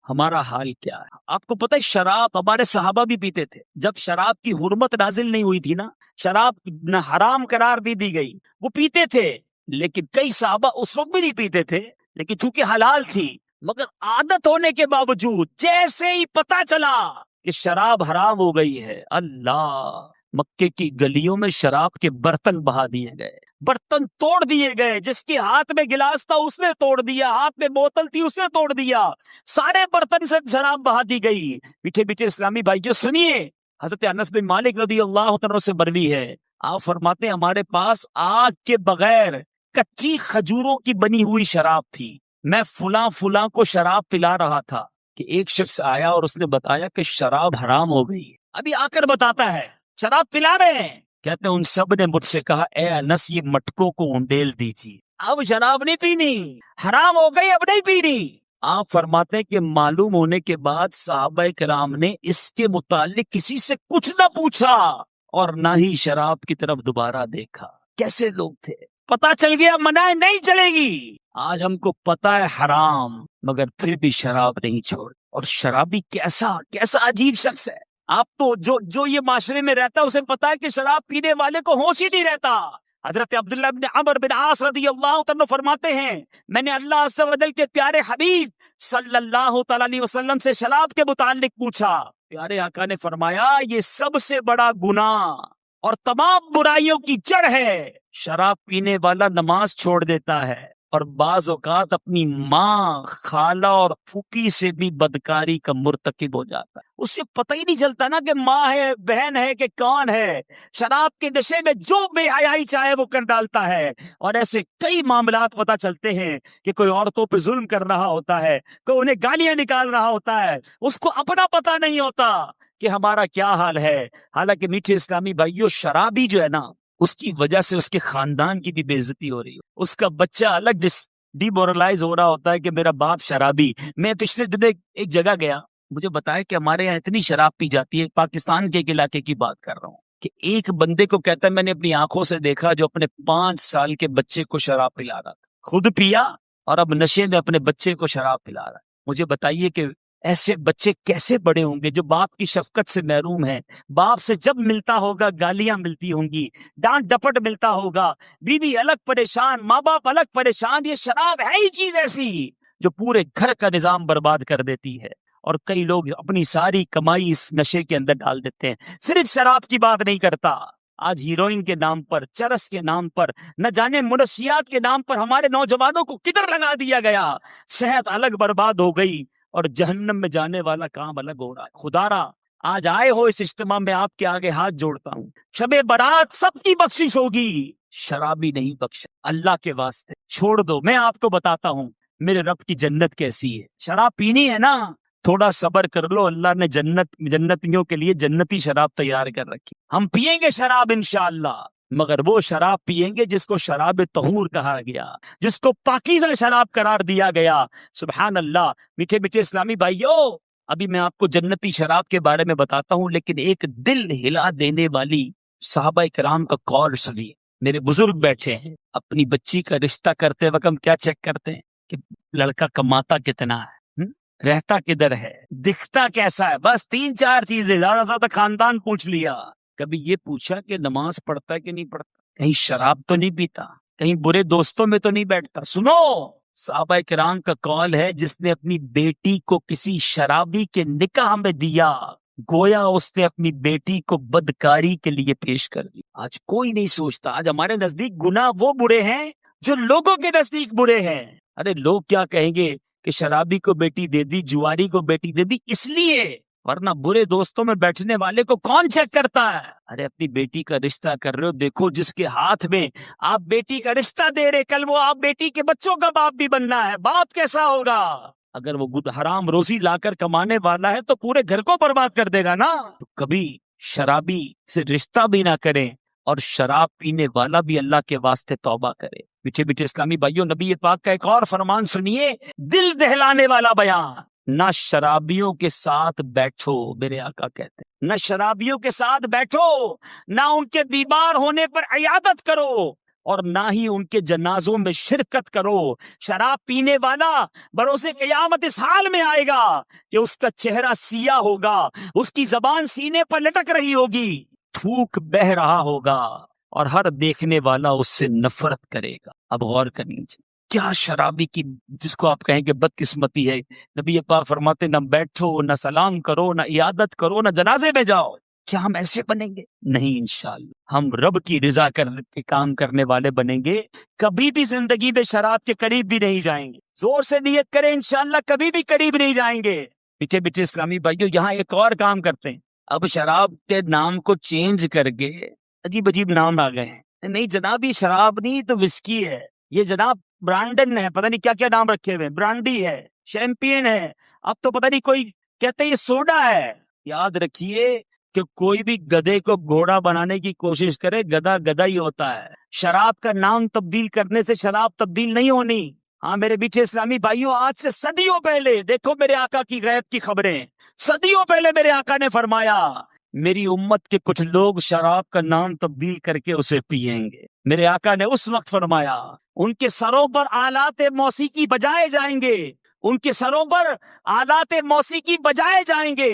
ہمارا حال کیا ہے؟ آپ کو پتہ ہے شراب ہمارے صحابہ بھی پیتے تھے. جب شراب کی حرمت نازل نہیں ہوئی تھی نا، شراب نہ حرام قرار بھی دی گئی، وہ پیتے تھے. لیکن کئی صحابہ اس وقت بھی نہیں پیتے تھے، لیکن چونکہ حلال تھی، مگر عادت ہونے کے باوجود جیسے ہی پتا چلا کہ شراب حرام ہو گئی ہے، اللہ، مکے کی گلیوں میں شراب کے برتن بہا دیے گئے، برتن توڑ دیے گئے. جس کے ہاتھ میں گلاس تھا اس نے توڑ دیا، ہاتھ میں بوتل تھی اس نے توڑ دیا، سارے برتن سے شراب بہا دی گئی. میٹھے میٹھے اسلامی بھائیو سنیے، حضرت انس بن مالک رضی اللہ عنہ سے مروی ہے، آپ فرماتے ہیں ہمارے پاس آگ کے بغیر کچی کھجوروں کی بنی ہوئی شراب تھی. میں فلاں کو شراب پلا رہا تھا کہ ایک شخص آیا اور اس نے بتایا کہ شراب حرام ہو گئی. ابھی آ کر بتاتا ہے شراب پلا رہے ہیں. کہتے ہیں ان سب نے مجھ سے کہا اے انس یہ مٹکوں کو انڈیل دیجیے، اب شراب نہیں پینی، حرام ہو گئی، اب نہیں پینی. آپ فرماتے ہیں کہ معلوم ہونے کے بعد صحابہ کرام نے اس کے متعلق کسی سے کچھ نہ پوچھا اور نہ ہی شراب کی طرف دوبارہ دیکھا. کیسے لوگ تھے؟ پتا چل گیا منائے نہیں چلے گی. آج ہم کو پتا ہے حرام، مگر پھر بھی شراب نہیں چھوڑ. اور شرابی کیسا عجیب شخص ہے. آپ تو جو یہ معاشرے میں رہتا ہے اسے پتا ہے کہ شراب پینے والے کو ہوش ہی نہیں رہتا. حضرت عبداللہ بن عمر بن عاص رضی اللہ عنہ فرماتے ہیں میں نے اللہ عز و جل کے پیارے حبیب صلی اللہ تعالی علیہ وسلم سے شراب کے متعلق پوچھا. پیارے آقا نے فرمایا یہ سب سے بڑا گناہ اور تمام برائیوں کی جڑ ہے. شراب پینے والا نماز چھوڑ دیتا ہے اور بعض اوقات اپنی ماں، خالہ اور پھوپھی سے بھی بدکاری کا مرتکب ہو جاتا ہے. اسے پتہ ہی نہیں چلتا نا کہ ماں ہے، بہن ہے کہ کون ہے. شراب کے نشے میں جو بے حیائی چاہے وہ کر ڈالتا ہے. اور ایسے کئی معاملات پتہ چلتے ہیں کہ کوئی عورتوں پہ ظلم کر رہا ہوتا ہے، کوئی انہیں گالیاں نکال رہا ہوتا ہے، اس کو اپنا پتہ نہیں ہوتا کہ ہمارا کیا حال ہے. حالانکہ میٹھے اسلامی بھائیوں شرابی جو ہے نا، اس کی وجہ سے اس کے خاندان کی بھی بے عزتی ہو رہی ہے. اس کا بچہ الگ ڈی مورلائز ہو رہا ہوتا ہے کہ میرا باپ شرابی. میں پچھلے دن ایک جگہ گیا، مجھے بتایا کہ ہمارے یہاں اتنی شراب پی جاتی ہے، پاکستان کے ایک علاقے کی بات کر رہا ہوں، کہ ایک بندے کو کہتا ہے میں نے اپنی آنکھوں سے دیکھا جو اپنے 5 سال کے بچے کو شراب پلا رہا تھا، خود پیا اور اب نشے میں اپنے بچے کو شراب پلا رہا ہے. مجھے بتائیے کہ ایسے بچے کیسے بڑے ہوں گے جو باپ کی شفقت سے محروم ہیں. باپ سے جب ملتا ہوگا گالیاں ملتی ہوں گی، ڈانٹ ڈپٹ ملتا ہوگا، بیوی الگ پریشان، ماں باپ الگ پریشان. یہ شراب ہے ہی چیز ایسی جو پورے گھر کا نظام برباد کر دیتی ہے. اور کئی لوگ اپنی ساری کمائی اس نشے کے اندر ڈال دیتے ہیں. صرف شراب کی بات نہیں کرتا، آج ہیروئن کے نام پر، چرس کے نام پر، نہ جانے منشیات کے نام پر ہمارے نوجوانوں کو کدھر لگا دیا گیا. صحت الگ برباد ہو گئی اور جہنم میں جانے والا کام الگ ہو رہا ہے. خدارا آج آئے ہو اس اجتماع میں آپ کے آگے ہاتھ جوڑتا ہوں، شب برات سب کی بخشش ہوگی، شرابی نہیں بخش. اللہ کے واسطے چھوڑ دو. میں آپ کو بتاتا ہوں میرے رب کی جنت کیسی ہے. شراب پینی ہے نا، تھوڑا صبر کر لو، اللہ نے جنتیوں کے لیے جنتی شراب تیار کر رکھی. ہم پیئیں گے شراب انشاءاللہ، مگر وہ شراب پیئیں گے جس کو شراب طہور کہا گیا، جس کو پاکیزہ شراب قرار دیا گیا. سبحان اللہ. میٹھے میٹھے اسلامی بھائیو، ابھی میں آپ کو جنتی شراب کے بارے میں بتاتا ہوں، لیکن ایک دل ہلا دینے والی صحابہ کرام کا قول سنیے. میرے بزرگ بیٹھے ہیں، اپنی بچی کا رشتہ کرتے وقت ہم کیا چیک کرتے ہیں کہ لڑکا کماتا کتنا ہے، رہتا کدھر ہے، دکھتا کیسا ہے. بس 3-4 چیزیں، زیادہ زیادہ خاندان پوچھ لیا. کبھی یہ پوچھا کہ نماز پڑھتا ہے کہ نہیں پڑھتا، کہیں شراب تو نہیں پیتا، کہیں برے دوستوں میں تو نہیں بیٹھتا. سنو، صحابہ کرام کا قول ہے جس نے اپنی بیٹی کو کسی شرابی کے نکاح میں دیا، گویا اس نے اپنی بیٹی کو بدکاری کے لیے پیش کر دی. آج کوئی نہیں سوچتا. آج ہمارے نزدیک گناہ وہ برے ہیں جو لوگوں کے نزدیک برے ہیں. ارے لوگ کیا کہیں گے کہ شرابی کو بیٹی دے دی، جواری کو بیٹی دے دی، اس لیے، ورنہ برے دوستوں میں بیٹھنے والے کو کون چیک کرتا ہے. ارے اپنی بیٹی کا رشتہ کر رہے ہو، دیکھو جس کے ہاتھ میں آپ بیٹی کا رشتہ دے رہے، کل وہ آپ بیٹی کے بچوں کا باپ بھی بننا ہے. باپ کیسا ہوگا؟ اگر وہ حرام روزی لا کر کمانے والا ہے تو پورے گھر کو برباد کر دے گا نا. تو کبھی شرابی سے رشتہ بھی نہ کریں اور شراب پینے والا بھی اللہ کے واسطے توبہ کرے. میٹھے میٹھے اسلامی بھائیوں، نبی پاک کا ایک اور فرمان سنیے، دل دہلانے والا بیان. نہ شرابیوں کے ساتھ بیٹھو، میرے آقا کہتے ہیں نہ شرابیوں کے ساتھ بیٹھو، نہ ان کے بیمار ہونے پر عیادت کرو، اور نہ ہی ان کے جنازوں میں شرکت کرو۔ شراب پینے والا بروز قیامت اس حال میں آئے گا کہ اس کا چہرہ سیاہ ہوگا، اس کی زبان سینے پر لٹک رہی ہوگی، تھوک بہ رہا ہوگا، اور ہر دیکھنے والا اس سے نفرت کرے گا۔ اب غور کر لیجیے، کیا شرابی کی جس کو آپ کہیں کہ بدقسمتی ہے، نبی پاک فرماتے نہ بیٹھو، نہ سلام کرو، نہ عیادت کرو، نہ جنازے میں جاؤ۔ کیا ہم ایسے بنیں گے؟ نہیں، انشاءاللہ ہم رب کی رضا کے کام کرنے والے بنیں گے۔ کبھی بھی زندگی میں شراب کے قریب بھی نہیں جائیں گے۔ زور سے نیت کریں، انشاءاللہ کبھی بھی قریب نہیں جائیں گے۔ پیچھے پیچھے اسلامی بھائیو، یہاں ایک اور کام کرتے ہیں، اب شراب کے نام کو چینج کر کے عجیب عجیب نام آ گئے ہیں۔ نہیں جناب، یہ شراب نہیں تو وسکی ہے، یہ جناب برانڈن ہے، پتہ نہیں کیا کیا نام رکھے ہوئے، برانڈی ہے، شیمپین ہے، اب تو پتہ نہیں کوئی کہتے ہیں یہ سوڈا ہے۔ یاد رکھیے کہ کوئی بھی گدھے کو گھوڑا بنانے کی کوشش کرے، گدھا گدھا ہی ہوتا ہے۔ شراب کا نام تبدیل کرنے سے شراب تبدیل نہیں ہونی۔ ہاں میرے بیٹے اسلامی بھائیوں، آج سے صدیوں پہلے دیکھو میرے آقا کی غیب کی خبریں، صدیوں پہلے میرے آقا نے فرمایا میری امت کے کچھ لوگ شراب کا نام تبدیل کر کے اسے پیئیں گے۔ میرے آقا نے اس وقت فرمایا ان کے سروں پر آلات موسیقی بجائے جائیں گے، ان کے سروں پر آلات موسیقی بجائے جائیں گے،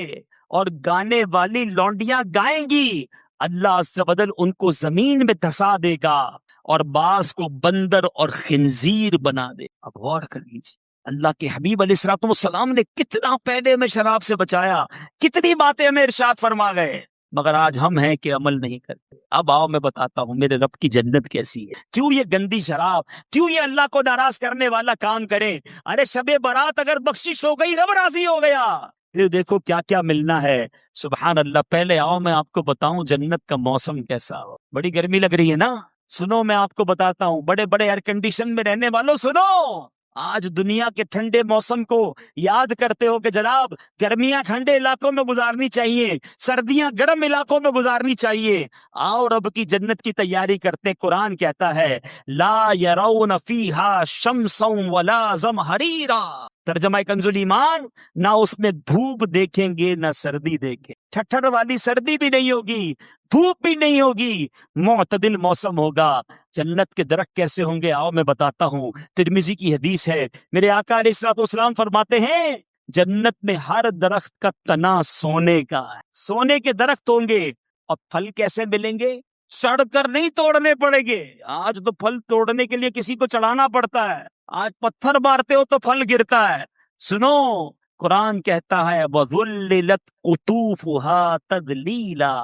اور گانے والی لونڈیاں گائیں گی، اللہ عز و جل ان کو زمین میں دھسا دے گا اور بعض کو بندر اور خنزیر بنا دے۔ اب غور کر لیجیے، اللہ کے حبیب علیہ الصلوۃ والسلام نے کتنا پہلے میں شراب سے بچایا، کتنی باتیں ہمیں ارشاد فرما گئے، مگر آج ہم ہیں کہ عمل نہیں کرتے۔ اب آؤ میں بتاتا ہوں میرے رب کی جنت کیسی ہے، کیوں یہ گندی شراب، کیوں یہ اللہ کو ناراض کرنے والا کام کرے۔ ارے شب برات اگر بخشش ہو گئی، رب راضی ہو گیا، پھر دیکھو کیا کیا ملنا ہے۔ سبحان اللہ۔ پہلے آؤ میں آپ کو بتاؤں جنت کا موسم کیسا ہو۔ بڑی گرمی لگ رہی ہے نا، سنو میں آپ کو بتاتا ہوں، بڑے بڑے ایئر کنڈیشن میں رہنے والوں سنو، آج دنیا کے ٹھنڈے موسم کو یاد کرتے ہو کہ جناب گرمیاں ٹھنڈے علاقوں میں گزارنی چاہیے، سردیاں گرم علاقوں میں گزارنی چاہیے۔ آؤ رب کی جنت کی تیاری کرتے۔ قرآن کہتا ہے لا یرون فیہا شمسا ولا زمہریرا، ترجمہ کنز ایمان، نہ اس میں دھوپ دیکھیں گے نہ سردی دیکھیں، ٹھٹھر والی سردی بھی نہیں ہوگی، دھوپ بھی نہیں ہوگی، معتدل موسم ہوگا۔ جنت کے درخت کیسے ہوں گے؟ آؤ میں بتاتا ہوں، ترمذی کی حدیث ہے، میرے آقا علیہ الصلوۃ والسلام فرماتے ہیں جنت میں ہر درخت کا تنا سونے کا ہے، سونے کے درخت ہوں گے، اور پھل کیسے ملیں گے؟ سڑ کر نہیں توڑنے پڑیں گے۔ آج تو پھل توڑنے کے لیے کسی کو چڑھانا پڑتا ہے، آج پتھر مارتے ہو تو پھل گرتا ہے۔ سنو، قرآن کہتا ہے وَذُلِّلَتْ قُطُوفُهَا تَذْلِيلًا،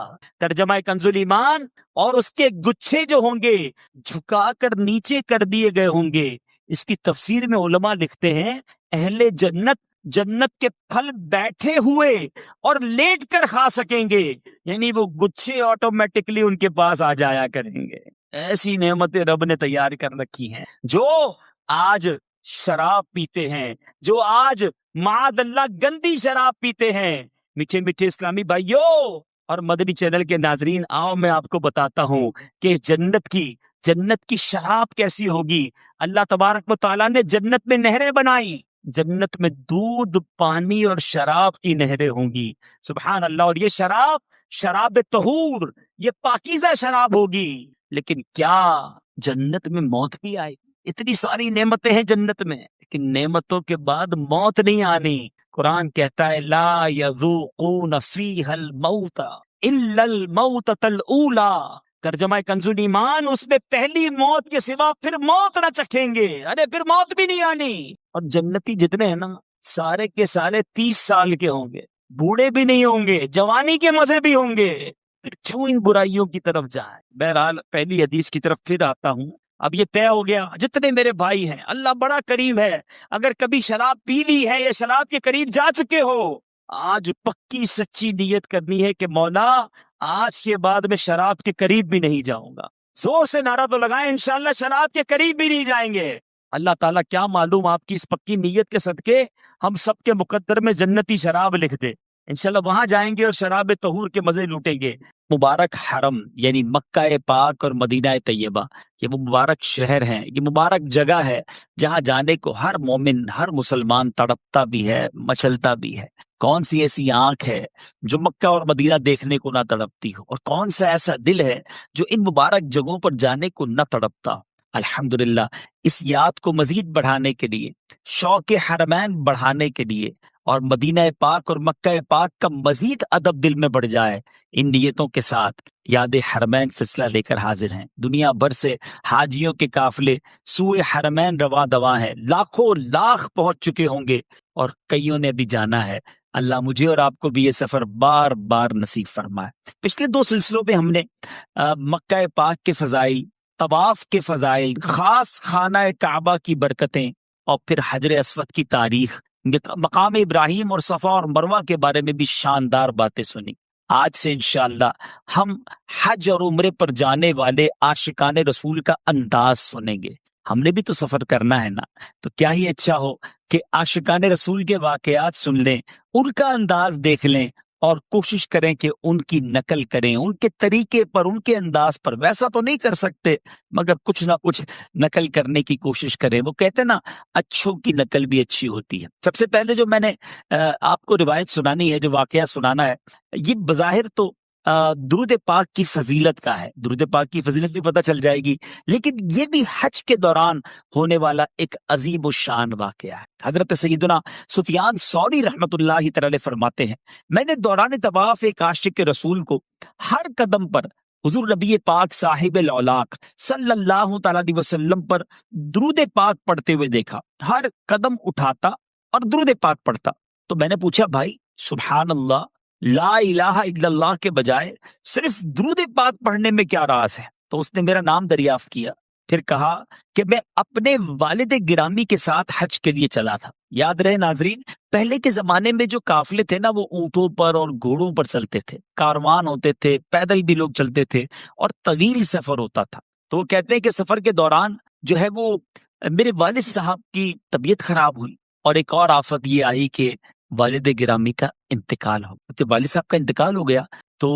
ترجمہ کنز ایمان، اور اس کے گچھے جو ہوں گے جھکا کر نیچے کر دیے گئے ہوں گے۔ اس کی تفسیر میں علماء لکھتے ہیں اہل جنت جنت کے پھل بیٹھے ہوئے اور لیٹ کر کھا سکیں گے، یعنی وہ گچھے آٹومیٹکلی ان کے پاس آ جایا کریں گے۔ ایسی نعمتیں رب نے تیار کر رکھی ہیں۔ جو آج شراب پیتے ہیں، جو آج معاذ اللہ گندی شراب پیتے ہیں، میٹھے میٹھے اسلامی بھائیوں اور مدنی چینل کے ناظرین، آؤ میں آپ کو بتاتا ہوں کہ جنت کی شراب کیسی ہوگی۔ اللہ تبارک و تعالیٰ نے جنت میں نہریں بنائی، جنت میں دودھ، پانی اور شراب کی نہریں ہوں گی۔ سبحان اللہ۔ اور یہ شراب طہور، یہ پاکیزہ شراب ہوگی۔ لیکن کیا جنت میں موت بھی آئے؟ اتنی ساری نعمتیں ہیں جنت میں، لیکن نعمتوں کے بعد موت نہیں آنی۔ قرآن کہتا ہے لا یذوقون فیہا الموت الا الموتۃ الاولی، ترجمہ کنز ایمان، اس میں پہلی موت کے سوا پھر موت نہ چکھیں گے۔ ارے پھر موت بھی نہیں آنی۔ اور جنتی جتنے ہیں نا، سارے کے سارے 30 سال کے ہوں گے، بوڑھے بھی نہیں ہوں گے، جوانی کے مزے بھی ہوں گے، پھر کیوں ان برائیوں کی طرف جائیں؟ بہرحال پہلی حدیث کی طرف پھر آتا ہوں۔ اب یہ طے ہو گیا، جتنے میرے بھائی ہیں، اللہ بڑا قریب ہے۔ اگر کبھی شراب پی لی ہے یا شراب کے قریب جا چکے ہو، آج پکی سچی نیت کرنی ہے کہ مولا آج کے بعد میں شراب کے قریب بھی نہیں جاؤں گا۔ زور سے نعرہ تو لگائیں، انشاءاللہ شراب کے قریب بھی نہیں جائیں گے۔ اللہ تعالیٰ کیا معلوم آپ کی اس پکی نیت کے صدقے ہم سب کے مقدر میں جنتی شراب لکھ دے۔ انشاءاللہ وہاں جائیں گے اور شراب طہور کے مزے لوٹیں گے۔ مبارک حرم یعنی مکہ پاک اور مدینہ طیبہ، یہ وہ مبارک شہر ہیں، یہ مبارک جگہ ہے جہاں جانے کو ہر مومن، ہر مسلمان تڑپتا بھی ہے، مچلتا بھی ہے۔ کون سی ایسی آنکھ ہے جو مکہ اور مدینہ دیکھنے کو نہ تڑپتی ہو، اور کون سا ایسا دل ہے جو ان مبارک جگہوں پر جانے کو نہ تڑپتا ہو۔ الحمدللہ، اس یاد کو مزید بڑھانے کے لیے، شوق حرمین بڑھانے کے لیے، اور مدینہ پاک اور مکہ پاک کا مزید ادب دل میں بڑھ جائے، ان نیتوں کے ساتھ یاد حرمین سلسلہ لے کر حاضر ہیں۔ دنیا بھر سے حاجیوں کے قافلے سوئے حرمین رواں دواں ہیں، لاکھوں لاکھ پہنچ چکے ہوں گے، اور کئیوں نے بھی جانا ہے۔ اللہ مجھے اور آپ کو بھی یہ سفر بار بار نصیب فرمائے۔ پچھلے 2 سلسلوں میں ہم نے مکہ پاک کے فضائل، طواف کے فضائل، خاص خانہ کعبہ کی برکتیں، اور پھر حجر اسود کی تاریخ، مقام ابراہیم اور صفا اور مروہ کے بارے میں بھی شاندار باتیں سنی۔ آج سے انشاءاللہ ہم حج اور عمرے پر جانے والے عاشقان رسول کا انداز سنیں گے۔ ہم نے بھی تو سفر کرنا ہے نا، تو کیا ہی اچھا ہو کہ عاشقان رسول کے واقعات سن لیں، ان کا انداز دیکھ لیں، اور کوشش کریں کہ ان کی نقل کریں، ان کے طریقے پر، ان کے انداز پر۔ ویسا تو نہیں کر سکتے، مگر کچھ نہ کچھ نقل کرنے کی کوشش کریں۔ وہ کہتے ہیں نا، اچھوں کی نقل بھی اچھی ہوتی ہے۔ سب سے پہلے جو میں نے آپ کو روایت سنانی ہے، جو واقعہ سنانا ہے، یہ بظاہر تو درود پاک کی فضیلت کا ہے، درود پاک کی فضیلت بھی پتہ چل جائے گی، لیکن یہ بھی حج کے دوران ہونے والا ایک عظیم الشان واقعہ ہے۔ حضرت سیدنا سفیان ثوری رحمۃ اللہ تعالی فرماتے ہیں، میں نے دوران طواف ایک عاشق رسول کو ہر قدم پر حضور نبی پاک صاحب الاولاق صلی اللہ تعالی علیہ وسلم پر درود پاک پڑھتے ہوئے دیکھا۔ ہر قدم اٹھاتا اور درود پاک پڑھتا۔ تو میں نے پوچھا، بھائی سبحان اللہ، لا الہ الا اللہ کے بجائے صرف درود پاک پڑھنے میں کیا راز ہے؟ تو اس نے میرا نام دریافت کیا، پھر کہا کہ میں اپنے والد گرامی کے ساتھ حج کے لیے چلا تھا۔ یاد رہے ناظرین، پہلے کے زمانے میں جو قافلے تھے نا، وہ اونٹوں پر اور گھوڑوں پر چلتے تھے، کاروان ہوتے تھے، پیدل بھی لوگ چلتے تھے، اور طویل سفر ہوتا تھا۔ تو وہ کہتے ہیں کہ سفر کے دوران جو ہے وہ میرے والد صاحب کی طبیعت خراب ہوئی، اور ایک اور آفت یہ آئی کہ والد گرامی کا انتقال ہو۔ جب والد صاحب کا انتقال ہو گیا تو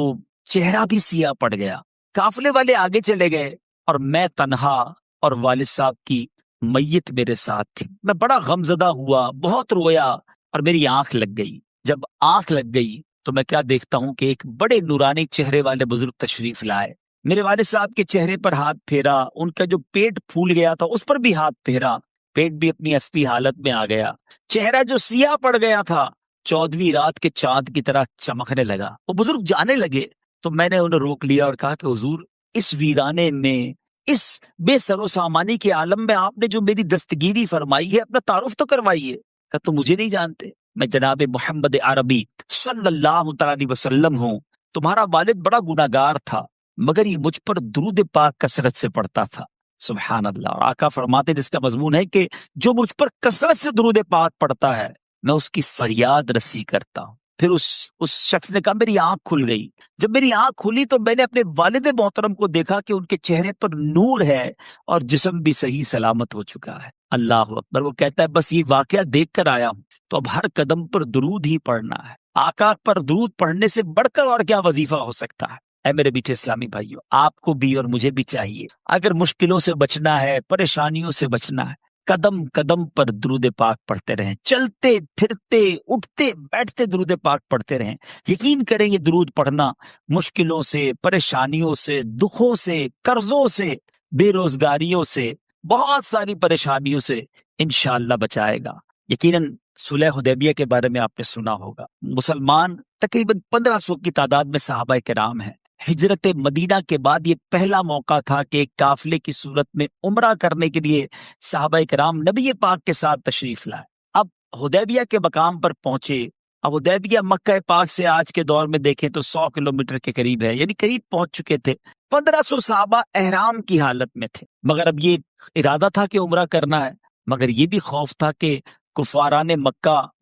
چہرہ بھی سیاہ پڑ گیا۔ قافلے والے آگے چلے گئے اور میں تنہا، اور والد صاحب کی میت میرے ساتھ تھی۔ میں بڑا غمزدہ ہوا، بہت رویا، اور میری آنکھ لگ گئی۔ جب آنکھ لگ گئی تو میں کیا دیکھتا ہوں کہ ایک بڑے نورانی چہرے والے بزرگ تشریف لائے۔ میرے والد صاحب کے چہرے پر ہاتھ پھیرا، ان کا جو پیٹ پھول گیا تھا اس پر بھی ہاتھ پھیرا، پیٹ بھی اپنی اصلی حالت میں آ گیا۔ چہرہ جو سیاہ پڑ گیا تھا 14ویں رات کے چاند کی طرح چمکنے لگا۔ وہ بزرگ جانے لگے تو میں نے انہیں روک لیا اور کہا کہ حضور، اس ویرانے میں، اس بے سر و سامانی کے عالم میں آپ نے جو میری دستگیری فرمائی ہے، اپنا تعارف تو کروائیے۔ کہ تو مجھے نہیں جانتے، میں جناب محمد عربی صلی اللہ تعالی علیہ وسلم ہوں۔ تمہارا والد بڑا گناہگار تھا، مگر یہ مجھ پر درود پاک کثرت سے پڑھتا تھا۔ سبحان اللہ۔ اور آقا فرماتے جس کا مضمون ہے کہ جو مجھ پر کثرت سے درود پاک پڑھتا ہے، میں اس کی فریاد رسی کرتا ہوں۔ پھر اس شخص نے کہا، میری آنکھ کھل گئی۔ جب میری آنکھ کھلی تو میں نے اپنے والد محترم کو دیکھا کہ ان کے چہرے پر نور ہے اور جسم بھی صحیح سلامت ہو چکا ہے۔ اللہ اکبر۔ وہ کہتا ہے، بس یہ واقعہ دیکھ کر آیا ہوں، تو اب ہر قدم پر درود ہی پڑھنا ہے۔ آقا پر درود پڑھنے سے بڑھ کر اور کیا وظیفہ ہو سکتا ہے؟ اے میرے میٹھے اسلامی بھائیوں، آپ کو بھی اور مجھے بھی چاہیے، اگر مشکلوں سے بچنا ہے، پریشانیوں سے بچنا ہے، قدم قدم پر درود پاک پڑھتے رہیں، چلتے پھرتے اٹھتے بیٹھتے درود پاک پڑھتے رہیں۔ یقین کریں یہ درود پڑھنا مشکلوں سے، پریشانیوں سے، دکھوں سے، قرضوں سے، بے روزگاریوں سے، بہت ساری پریشانیوں سے انشاءاللہ بچائے گا۔ یقیناً صلح حدیبیہ کے بارے میں آپ نے سنا ہوگا۔ مسلمان تقریباً 1500 کی تعداد میں صحابہ کرام ہیں۔ ہجرت مدینہ کے بعد یہ پہلا موقع تھا کہ ایک قافلے کی صورت میں عمرہ کرنے کے لیے صحابہ کرام نبی پاک کے ساتھ تشریف لائے۔ اب حدیبیہ کے مقام پر پہنچے۔ اب حدیبیہ مکہ پاک سے آج کے دور میں دیکھیں تو 100 کلومیٹر کے قریب ہے، یعنی قریب پہنچ چکے تھے۔ 1500 صحابہ احرام کی حالت میں تھے، مگر اب یہ ارادہ تھا کہ عمرہ کرنا ہے، مگر یہ بھی خوف تھا کہ کفاران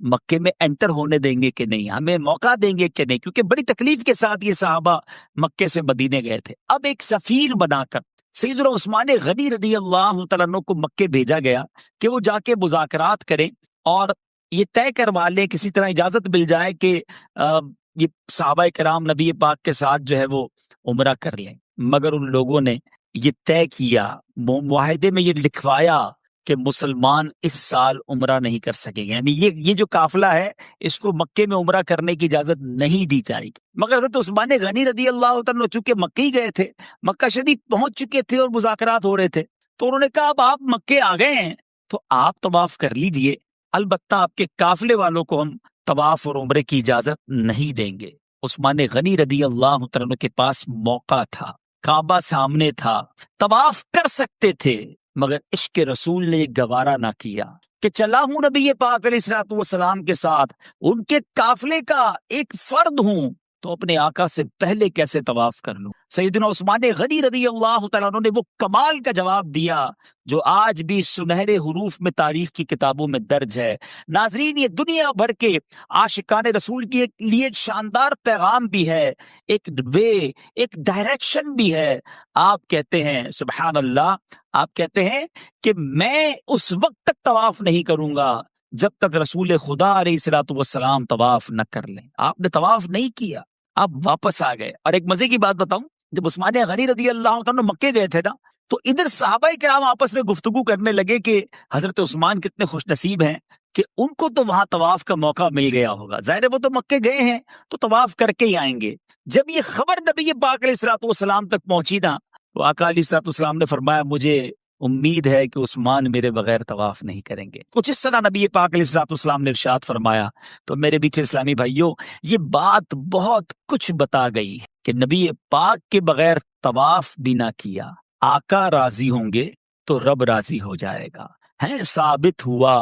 مکے میں انٹر ہونے دیں گے کہ نہیں، ہمیں موقع دیں گے کہ نہیں، کیونکہ بڑی تکلیف کے ساتھ یہ صحابہ مکے سے مدینے گئے تھے۔ اب ایک سفیر بنا کر سیدنا عثمان غنی رضی اللہ تعالیٰ عنہ کو مکے بھیجا گیا کہ وہ جا کے مذاکرات کریں اور یہ طے کروا لیں، کسی طرح اجازت مل جائے کہ یہ صحابہ کرام نبی پاک کے ساتھ جو ہے وہ عمرہ کر لیں، مگر ان لوگوں نے یہ طے کیا، معاہدے میں یہ لکھوایا کہ مسلمان اس سال عمرہ نہیں کر سکیں گے، یعنی یہ جو قافلہ ہے اس کو مکے میں عمرہ کرنے کی اجازت نہیں دی جائے گی۔ مگر حضرت عثمان غنی رضی اللہ عنہ چونکہ مکے ہی گئے تھے، مکہ شریف پہنچ چکے تھے اور مذاکرات ہو رہے تھے، تو انہوں نے کہا اب آپ مکے آ گئے ہیں تو آپ طواف کر لیجئے، البتہ آپ کے قافلے والوں کو ہم طواف اور عمرے کی اجازت نہیں دیں گے۔ عثمان غنی رضی اللہ عنہ کے پاس موقع تھا، کعبہ سامنے تھا، طواف کر سکتے تھے، مگر عشق رسول نے گوارا نہ کیا کہ چلا ہوں نبی پاک علیہ الصلوۃ والسلام کے ساتھ، ان کے قافلے کا ایک فرد ہوں، تو اپنے آقا سے پہلے کیسے طواف کر لوں۔ سیدنا عثمان غنی رضی اللہ تعالیٰ عنہ نے وہ کمال کا جواب دیا جو آج بھی سنہرے حروف میں تاریخ کی کتابوں میں درج ہے۔ ناظرین، یہ دنیا بھر کے عاشقان رسول کے لیے ایک شاندار پیغام بھی ہے، ایک وے، ایک ڈائریکشن بھی ہے۔ آپ کہتے ہیں سبحان اللہ، آپ کہتے ہیں کہ میں اس وقت تک طواف نہیں کروں گا جب تک رسول خدا علیہ الصلوۃ والسلام طواف نہ کر لیں۔ آپ نے طواف نہیں کیا، آپ واپس آ گئے۔ اور ایک مزے کی بات بتاؤں، جب عثمان غنی رضی اللہ عنہ مکے گئے تھے نا، تو ادھر صحابہ کرام آپس میں گفتگو کرنے لگے کہ حضرت عثمان کتنے خوش نصیب ہیں کہ ان کو تو وہاں طواف کا موقع مل گیا ہوگا، ظاہر ہے وہ تو مکے گئے ہیں تو طواف کر کے ہی آئیں گے۔ جب یہ خبر نبی پاک علیہ الصلوۃ والسلام تک پہنچی نا، تو آقا علیہ الصلوۃ والسلام نے فرمایا مجھے امید ہے کہ عثمان میرے بغیر طواف نہیں کریں گے۔ کچھ اس طرح نبی پاک علیہ الصلوۃ والسلام نے ارشاد فرمایا۔ تو میرے بیٹے اسلامی بھائیوں، یہ بات بہت کچھ بتا گئی کہ نبی پاک کے بغیر طواف بھی نہ کیا، آقا راضی ہوں گے تو رب راضی ہو جائے گا۔ ہے ثابت ہوا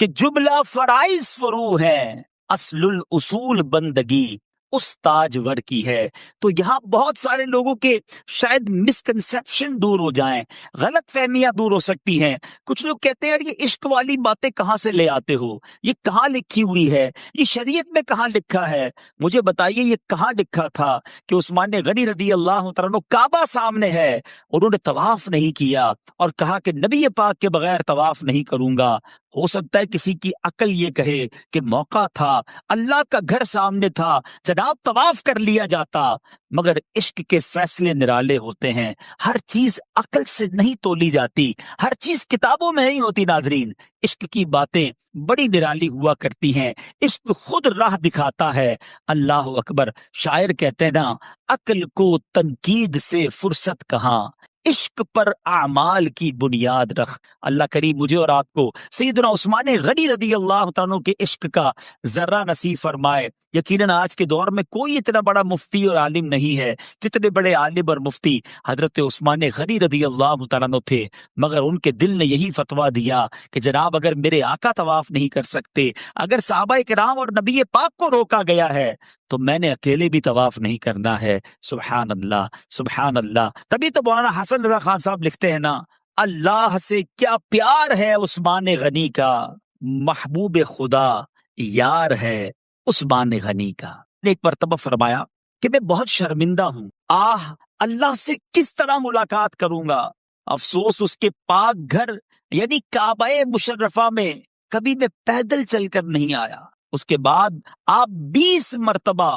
کہ جملہ فرائض فرو ہے، اصل الاصول بندگی اس تاجور کی ہے۔ تو یہاں بہت سارے لوگوں کے شاید مسکنسیپشن دور ہو جائیں، غلط فہمیاں دور ہو سکتی ہیں۔ کچھ لوگ کہتے ہیں یار یہ عشق والی باتیں کہاں سے لے آتے ہو، یہ کہاں لکھی ہوئی ہے، یہ شریعت میں کہاں لکھا ہے؟ مجھے بتائیے یہ کہاں لکھا تھا کہ عثمان غنی رضی اللہ عنہ کعبہ سامنے ہے، انہوں نے طواف نہیں کیا اور کہا کہ نبی پاک کے بغیر طواف نہیں کروں گا۔ ہو سکتا ہے کسی کی عقل یہ کہے کہ موقع تھا، اللہ کا گھر سامنے تھا، جناب طواف کر لیا جاتا، مگر عشق کے فیصلے نرالے ہوتے ہیں۔ ہر چیز عقل سے نہیں تولی جاتی، ہر چیز کتابوں میں نہیں ہوتی۔ ناظرین، عشق کی باتیں بڑی نرالی ہوا کرتی ہیں، عشق خود راہ دکھاتا ہے۔ اللہ اکبر، شاعر کہتے ہیں نا، عقل کو تنقید سے فرصت کہاں، عشق پر اعمال کی بنیاد رکھ۔ اللہ کریم مجھے اور آپ کو سیدنا عثمان غنی رضی اللہ عنہ کے عشق کا ذرہ نصیب فرمائے۔ یقیناً آج کے دور میں کوئی اتنا بڑا مفتی اور عالم نہیں ہے جتنے بڑے عالم اور مفتی حضرت عثمان غنی رضی اللہ عنہ تھے، مگر ان کے دل نے یہی فتویٰ دیا کہ جناب اگر میرے آقا طواف نہیں کر سکتے، اگر صحابہ کرام اور نبی پاک کو روکا گیا ہے تو میں نے اکیلے بھی طواف نہیں کرنا ہے۔ سبحان اللہ، سبحان اللہ۔ تبھی تو مولانا حسن رضا خان صاحب لکھتے ہیں نا، اللہ سے کیا پیار ہے عثمان غنی کا، محبوب خدا یار ہے عثمان غنی کا۔ ایک مرتبہ فرمایا کہ میں بہت شرمندہ ہوں، اللہ سے کس طرح ملاقات کروں گا، افسوس اس کے پاک گھر یعنی کعبہ مشرفہ میں کبھی میں پیدل چل کر نہیں آیا۔ اس کے بعد آپ 20 مرتبہ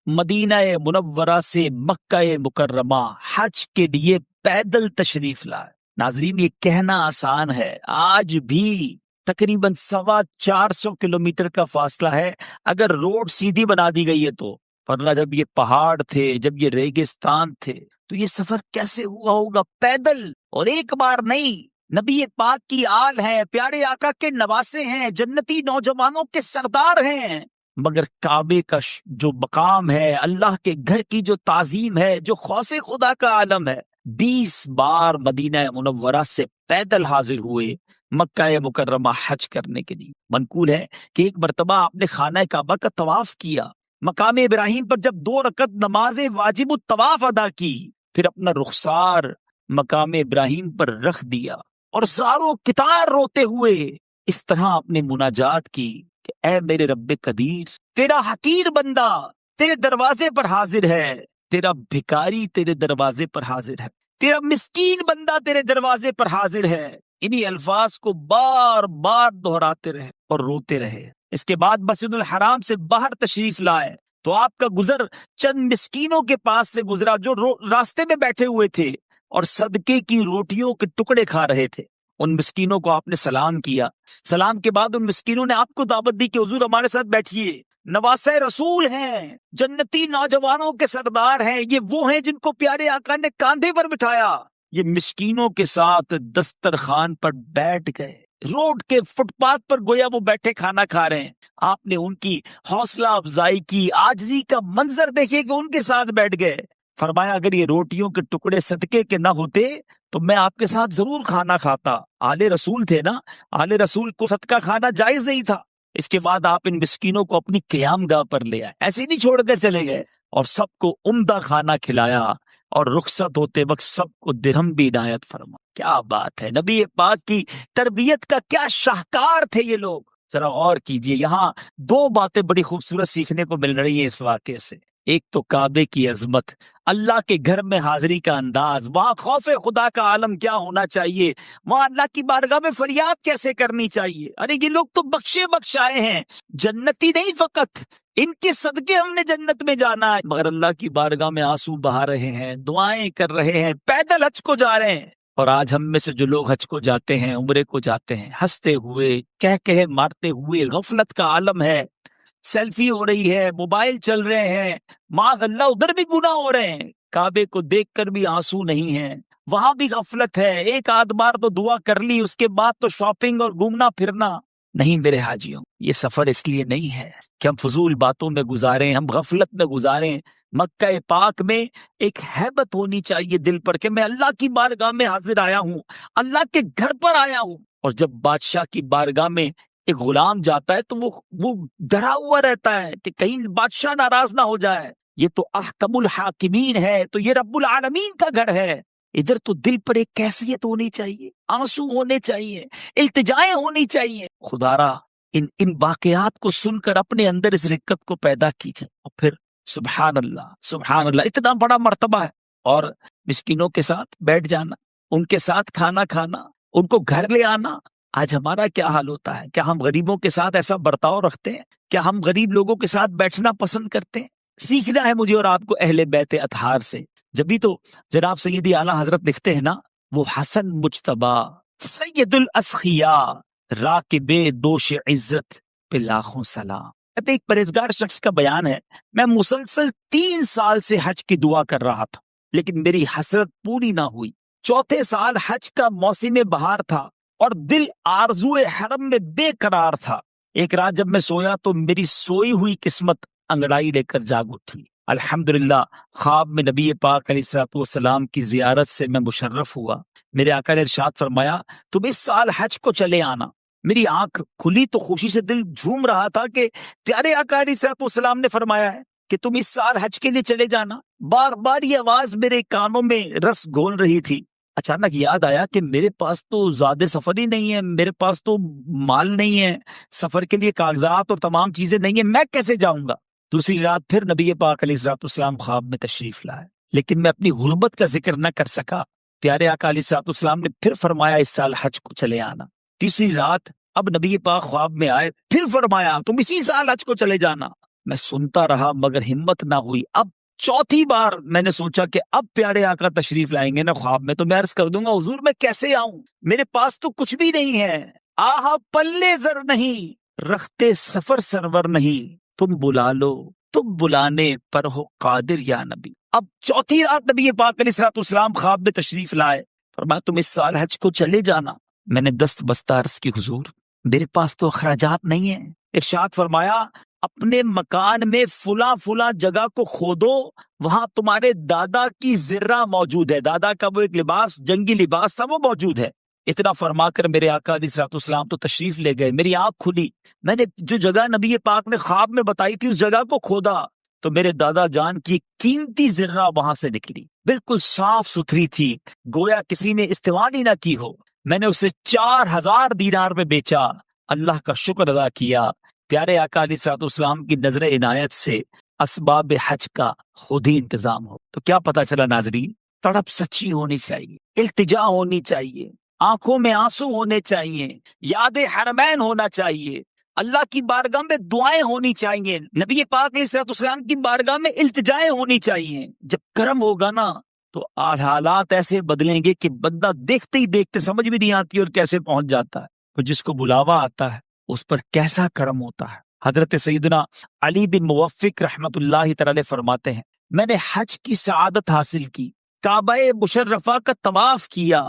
مدینہ منورہ سے مکہ مکرمہ حج کے لیے پیدل تشریف لائے۔ ناظرین، یہ کہنا آسان ہے، آج بھی تقریباً 450 کلومیٹر کا فاصلہ ہے اگر روڈ سیدھی بنا دی گئی ہے تو، ورنہ جب یہ پہاڑ تھے، جب یہ ریگستان تھے، تو یہ سفر کیسے ہوا ہوگا پیدل؟ اور ایک بار نہیں، نبی پاک کی آل ہے، پیارے آقا کے نواسے ہیں، جنتی نوجوانوں کے سردار ہیں، مگر کعبے کا جو مقام ہے، اللہ کے گھر کی جو تعظیم ہے، جو خوف خدا کا عالم ہے، 20 بار مدینہ منورہ سے پیدل حاضر ہوئے مکہ مکرمہ حج کرنے کے لیے۔ منقول ہے کہ ایک مرتبہ آپ نے خانہ کعبہ کا طواف کیا، مقام ابراہیم پر جب 2 رکعت نماز واجب الطواف ادا کی، پھر اپنا رخسار مقام ابراہیم پر رکھ دیا اور زاروں کتار روتے ہوئے اس طرح اپنے مناجات کی کہ اے میرے رب قدیر، تیرا حقیر بندہ تیرے دروازے پر حاضر ہے، تیرا بھکاری تیرے دروازے پر حاضر ہے، تیرا مسکین بندہ تیرے دروازے پر حاضر ہے۔ انہی الفاظ کو بار بار دہراتے رہے اور روتے رہے۔ اس کے بعد مسجد الحرام سے باہر تشریف لائے تو آپ کا گزر چند مسکینوں کے پاس سے گزرا جو راستے میں بیٹھے ہوئے تھے اور صدقے کی روٹیوں کے ٹکڑے کھا رہے تھے. ان مسکینوں کو آپ نے سلام کیا. سلام کے بعد ان مسکینوں نے آپ کو دعوت دی کہ حضور ہمارے ساتھ بیٹھیے، نواسۂ رسول ہیں، جنتی نوجوانوں کے سردار ہیں، یہ وہ ہیں جن کو پیارے آقا نے کاندھے پر بٹھایا. یہ مسکینوں کے ساتھ دسترخوان پر بیٹھ گئے، روڈ کے فٹ پاتھ پر گویا وہ بیٹھے کھانا کھا رہے ہیں. آپ نے ان کی حوصلہ افزائی کی، عاجزی کا منظر دیکھیے کہ ان کے ساتھ بیٹھ گئے. فرمایا اگر یہ روٹیوں کے ٹکڑے صدقے کے نہ ہوتے تو میں آپ کے ساتھ ضرور کھانا کھاتا. آل رسول تھے نا، آل رسول کو صدقہ کھانا جائز نہیں تھا. اس کے بعد آپ ان مسکینوں کو اپنی قیام گاہ پر لے آئے، ایسے نہیں چھوڑ کر چلے گئے، اور سب کو عمدہ کھانا کھلایا، اور رخصت ہوتے وقت سب کو درہم بھی عنایت فرما. کیا بات ہے، نبی پاک کی تربیت کا کیا شاہکار تھے یہ لوگ. ذرا غور کیجئے، یہاں دو باتیں بڑی خوبصورت سیکھنے کو مل رہی ہیں اس واقعے سے. ایک تو کعبے کی عظمت، اللہ کے گھر میں حاضری کا انداز، وہاں خوف خدا کا عالم کیا ہونا چاہیے، وہاں اللہ کی بارگاہ میں فریاد کیسے کرنی چاہیے. ارے یہ لوگ تو بخشے بخشائے ہیں، جنتی نہیں فقط، ان کے صدقے ہم نے جنت میں جانا ہے. مگر اللہ کی بارگاہ میں آنسو بہا رہے ہیں، دعائیں کر رہے ہیں، پیدل حج کو جا رہے ہیں. اور آج ہم میں سے جو لوگ حج کو جاتے ہیں، عمرے کو جاتے ہیں، ہنستے ہوئے، کہہ مارتے ہوئے، غفلت کا عالم ہے، سیلفی ہو رہی ہے، موبائل چل رہے ہیں، معاذ اللہ ادھر بھی گناہ ہو رہے ہیں. کعبے کو دیکھ کر بھی آنسو نہیں ہیں، وہاں بھی غفلت ہے. ایک آدھ بار تو دعا کر لی، اس کے بعد تو شاپنگ اور گھومنا پھرنا. نہیں میرے حاجیوں، یہ سفر اس لیے نہیں ہے کہ ہم فضول باتوں میں گزاریں، ہم غفلت میں گزاریں. مکہ پاک میں ایک ہیبت ہونی چاہیے دل پر کہ میں اللہ کی بارگاہ میں حاضر آیا ہوں، اللہ کے گھر پر آیا ہوں. اور جب بادشاہ کی بارگاہ میں ایک غلام جاتا ہے تو وہ ڈرا ہوا رہتا ہے کہ کہیں بادشاہ ناراض نہ ہو جائے. یہ تو احکم الحاکمین ہے، تو یہ رب العالمین کا گھر ہے. ادھر تو دل پر ایک کیفیت ہونی چاہیے، آنسو ہونے چاہیے، التجائیں ہونی چاہیے. خدارا ان واقعات کو سن کر اپنے اندر اس رقت کو پیدا کیجئے، اور پھر سبحان اللہ، اتنا بڑا مرتبہ ہے. اور مسکینوں کے ساتھ بیٹھ جانا، ان کے ساتھ کھانا کھانا، ان کو گھر لے آنا. آج ہمارا کیا حال ہوتا ہے؟ کیا ہم غریبوں کے ساتھ ایسا برتاؤ رکھتے ہیں؟ کیا ہم غریب لوگوں کے ساتھ بیٹھنا پسند کرتے ہیں؟ سیکھنا ہے مجھے اور آپ کو اہل بیت اطہار سے. جبھی تو جناب سیدی اعلیٰ حضرت لکھتے ہیں نا، وہ حسن مجتبی سید الاسخیاء راکب دوش عزت پہ لاکھوں سلام. ایک پرہیزگار شخص کا بیان ہے، میں مسلسل 3 سال سے حج کی دعا کر رہا تھا لیکن میری حسرت پوری نہ ہوئی. چوتھے سال حج کا موسم بہار تھا اور دل آرزو حرم میں بے قرار تھا. ایک رات جب میں سویا تو میری سوئی ہوئی قسمت انگڑائی لے کر جاگ اٹھی. الحمدللہ خواب میں نبی پاک علیہ الصلوۃ والسلام کی زیارت سے میں مشرف ہوا. میرے آقا نے ارشاد فرمایا تم اس سال حج کو چلے آنا. میری آنکھ کھلی تو خوشی سے دل جھوم رہا تھا کہ پیارے آقا علیہ الصلوۃ والسلام نے فرمایا ہے کہ تم اس سال حج کے لیے چلے جانا. بار بار یہ آواز میرے کانوں میں رس گھول رہی تھی. اچانک یاد آیا کہ میرے پاس تو زیادہ سفر ہی نہیں ہے، میرے پاس تو مال نہیں ہے، سفر کے لیے کاغذات اور تمام چیزیں نہیں ہیں، میں کیسے جاؤں گا. دوسری رات پھر نبی پاک علیہ الصلوۃ والسلام خواب میں تشریف لائے لیکن میں اپنی غربت کا ذکر نہ کر سکا. پیارے آقا علیہ الصلوۃ والسلام نے پھر فرمایا اس سال حج کو چلے آنا. تیسری رات اب نبی پاک خواب میں آئے، پھر فرمایا تم اسی سال حج کو چلے جانا. میں سنتا رہا مگر ہمت نہ ہوئی. اب چوتھی بار میں نے سوچا کہ اب پیارے آقا تشریف لائیں گے نا خواب میں تو میں عرض کر دوں گا حضور میں کیسے آؤں، میرے پاس تو کچھ بھی نہیں ہے. آہا پلے زر نہیں، رختے سفر سرور نہیں، تم بلا لو، تم بلانے پر ہو قادر یا نبی. اب چوتھی رات نبی پاک علیہ الصلوۃ والسلام خواب میں تشریف لائے، فرمایا تم اس سال حج کو چلے جانا. میں نے دست بستہ عرض کی حضور میرے پاس تو اخراجات نہیں ہیں. ارشاد فرمایا اپنے مکان میں فلاں جگہ کو کھودو، وہاں تمہارے دادا کی زرہ موجود ہے. دادا کا وہ ایک لباس، جنگی لباس تھا، وہ موجود ہے. اتنا فرما کر میرے آقا علیہ الصلوۃ والسلام تو تشریف لے گئے. میری آنکھ کھلی، میں نے جو جگہ نبی پاک نے خواب میں بتائی تھی اس جگہ کو کھودا تو میرے دادا جان کی قیمتی زرہ وہاں سے نکلی، بالکل صاف ستھری تھی، گویا کسی نے استعمال ہی نہ کی ہو. میں نے اسے 4000 دینار میں بیچا، اللہ کا شکر ادا کیا. پیارے آقا علیہ الصلوۃ والسلام کی نظر عنایت سے اسباب حج کا خود ہی انتظام ہو. تو کیا پتا چلا ناظرین، تڑپ سچی ہونی چاہیے، التجا ہونی چاہیے، آنکھوں میں آنسو ہونے چاہیے، یاد حرمین ہونا چاہیے. اللہ کی بارگاہ میں دعائیں ہونی چاہیے، نبی پاک علیہ الصلوۃ والسلام کی بارگاہ میں التجائیں ہونی چاہیے۔ جب کرم ہوگا نا تو حالات ایسے بدلیں گے کہ بندہ دیکھتے ہی دیکھتے سمجھ بھی نہیں آتی اور کیسے پہنچ جاتا ہے۔ تو جس کو بلاوا آتا ہے اس پر کیسا کرم ہوتا ہے۔ حضرت سیدنا علی بن موفق رحمت اللہ تعالی فرماتے ہیں، میں نے حج کی سعادت حاصل کی، کعبہ مشرفہ کا طواف کیا،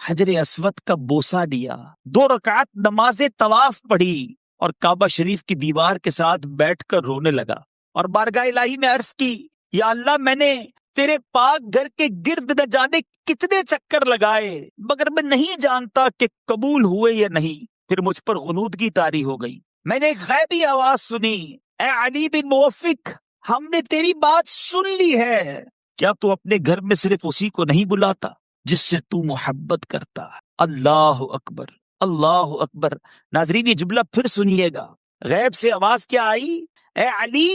حجر اسود کا بوسہ لیا، 2 رکعت نماز طواف پڑھی اور کعبہ شریف کی دیوار کے ساتھ بیٹھ کر رونے لگا اور بارگاہ الہی میں عرض کی، یا اللہ میں نے تیرے پاک گھر کے گرد نہ جانے کتنے چکر لگائے مگر میں نہیں جانتا کہ قبول ہوئے یا نہیں۔ پھر مجھ پر غنودگی طاری ہو گئی، میں نے ایک غیبی آواز سنی، اے علی بن موفق، ہم نے تیری بات سن لی ہے، کیا تو اپنے گھر میں صرف اسی کو نہیں بلاتا جس سے تو محبت کرتا ہے؟ اللہ اکبر، اللہ اکبر۔ ناظرین یہ جملہ پھر سنیے گا، غیب سے آواز کیا آئی؟ اے علی،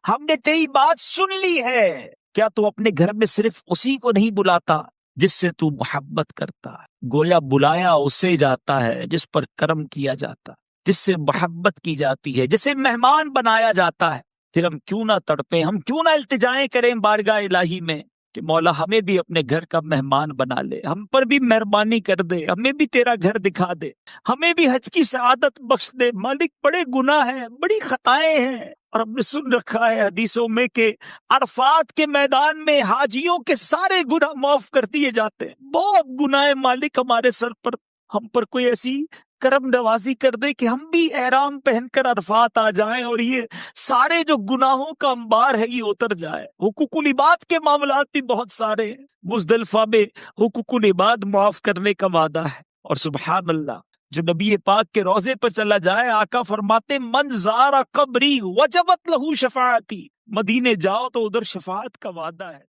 ہم نے تیری بات سن لی ہے، کیا تو اپنے گھر میں صرف اسی کو نہیں بلاتا جس سے تو محبت کرتا ہے؟ گویا بلایا اسے جاتا ہے جس پر کرم کیا جاتا، جس سے محبت کی جاتی ہے، جسے مہمان بنایا جاتا ہے۔ پھر ہم کیوں نہ تڑپیں، ہم کیوں نہ التجائیں کریں بارگاہ الہی میں کہ مولا ہمیں بھی اپنے گھر کا مہمان بنا لے، ہم پر بھی مہربانی کر دے، ہمیں بھی تیرا گھر دکھا دے، ہمیں بھی حج کی سعادت بخش دے۔ مالک بڑے گناہ ہیں، بڑی خطائیں ہیں، اور ہم نے سن رکھا ہے حدیثوں میں کہ عرفات کے میدان میں حاجیوں کے سارے گناہ معاف کر دیے جاتے ہیں۔ بہت گناہ ہے مالک ہمارے سر پر، ہم پر کوئی ایسی کرم نوازی کر دے کہ ہم بھی احرام پہن کر عرفات آ جائیں اور یہ سارے جو گناہوں کا انبار ہے یہ اتر جائے۔ حقوق العباد کے معاملات بھی بہت سارے ہیں، مزدلفہ میں حقوق العباد معاف کرنے کا وعدہ ہے، اور سبحان اللہ جو نبی پاک کے روضے پر چلا جائے، آقا فرماتے من زار قبری وجبت لہو شفاعتی، مدینے جاؤ تو ادھر شفاعت کا وعدہ ہے۔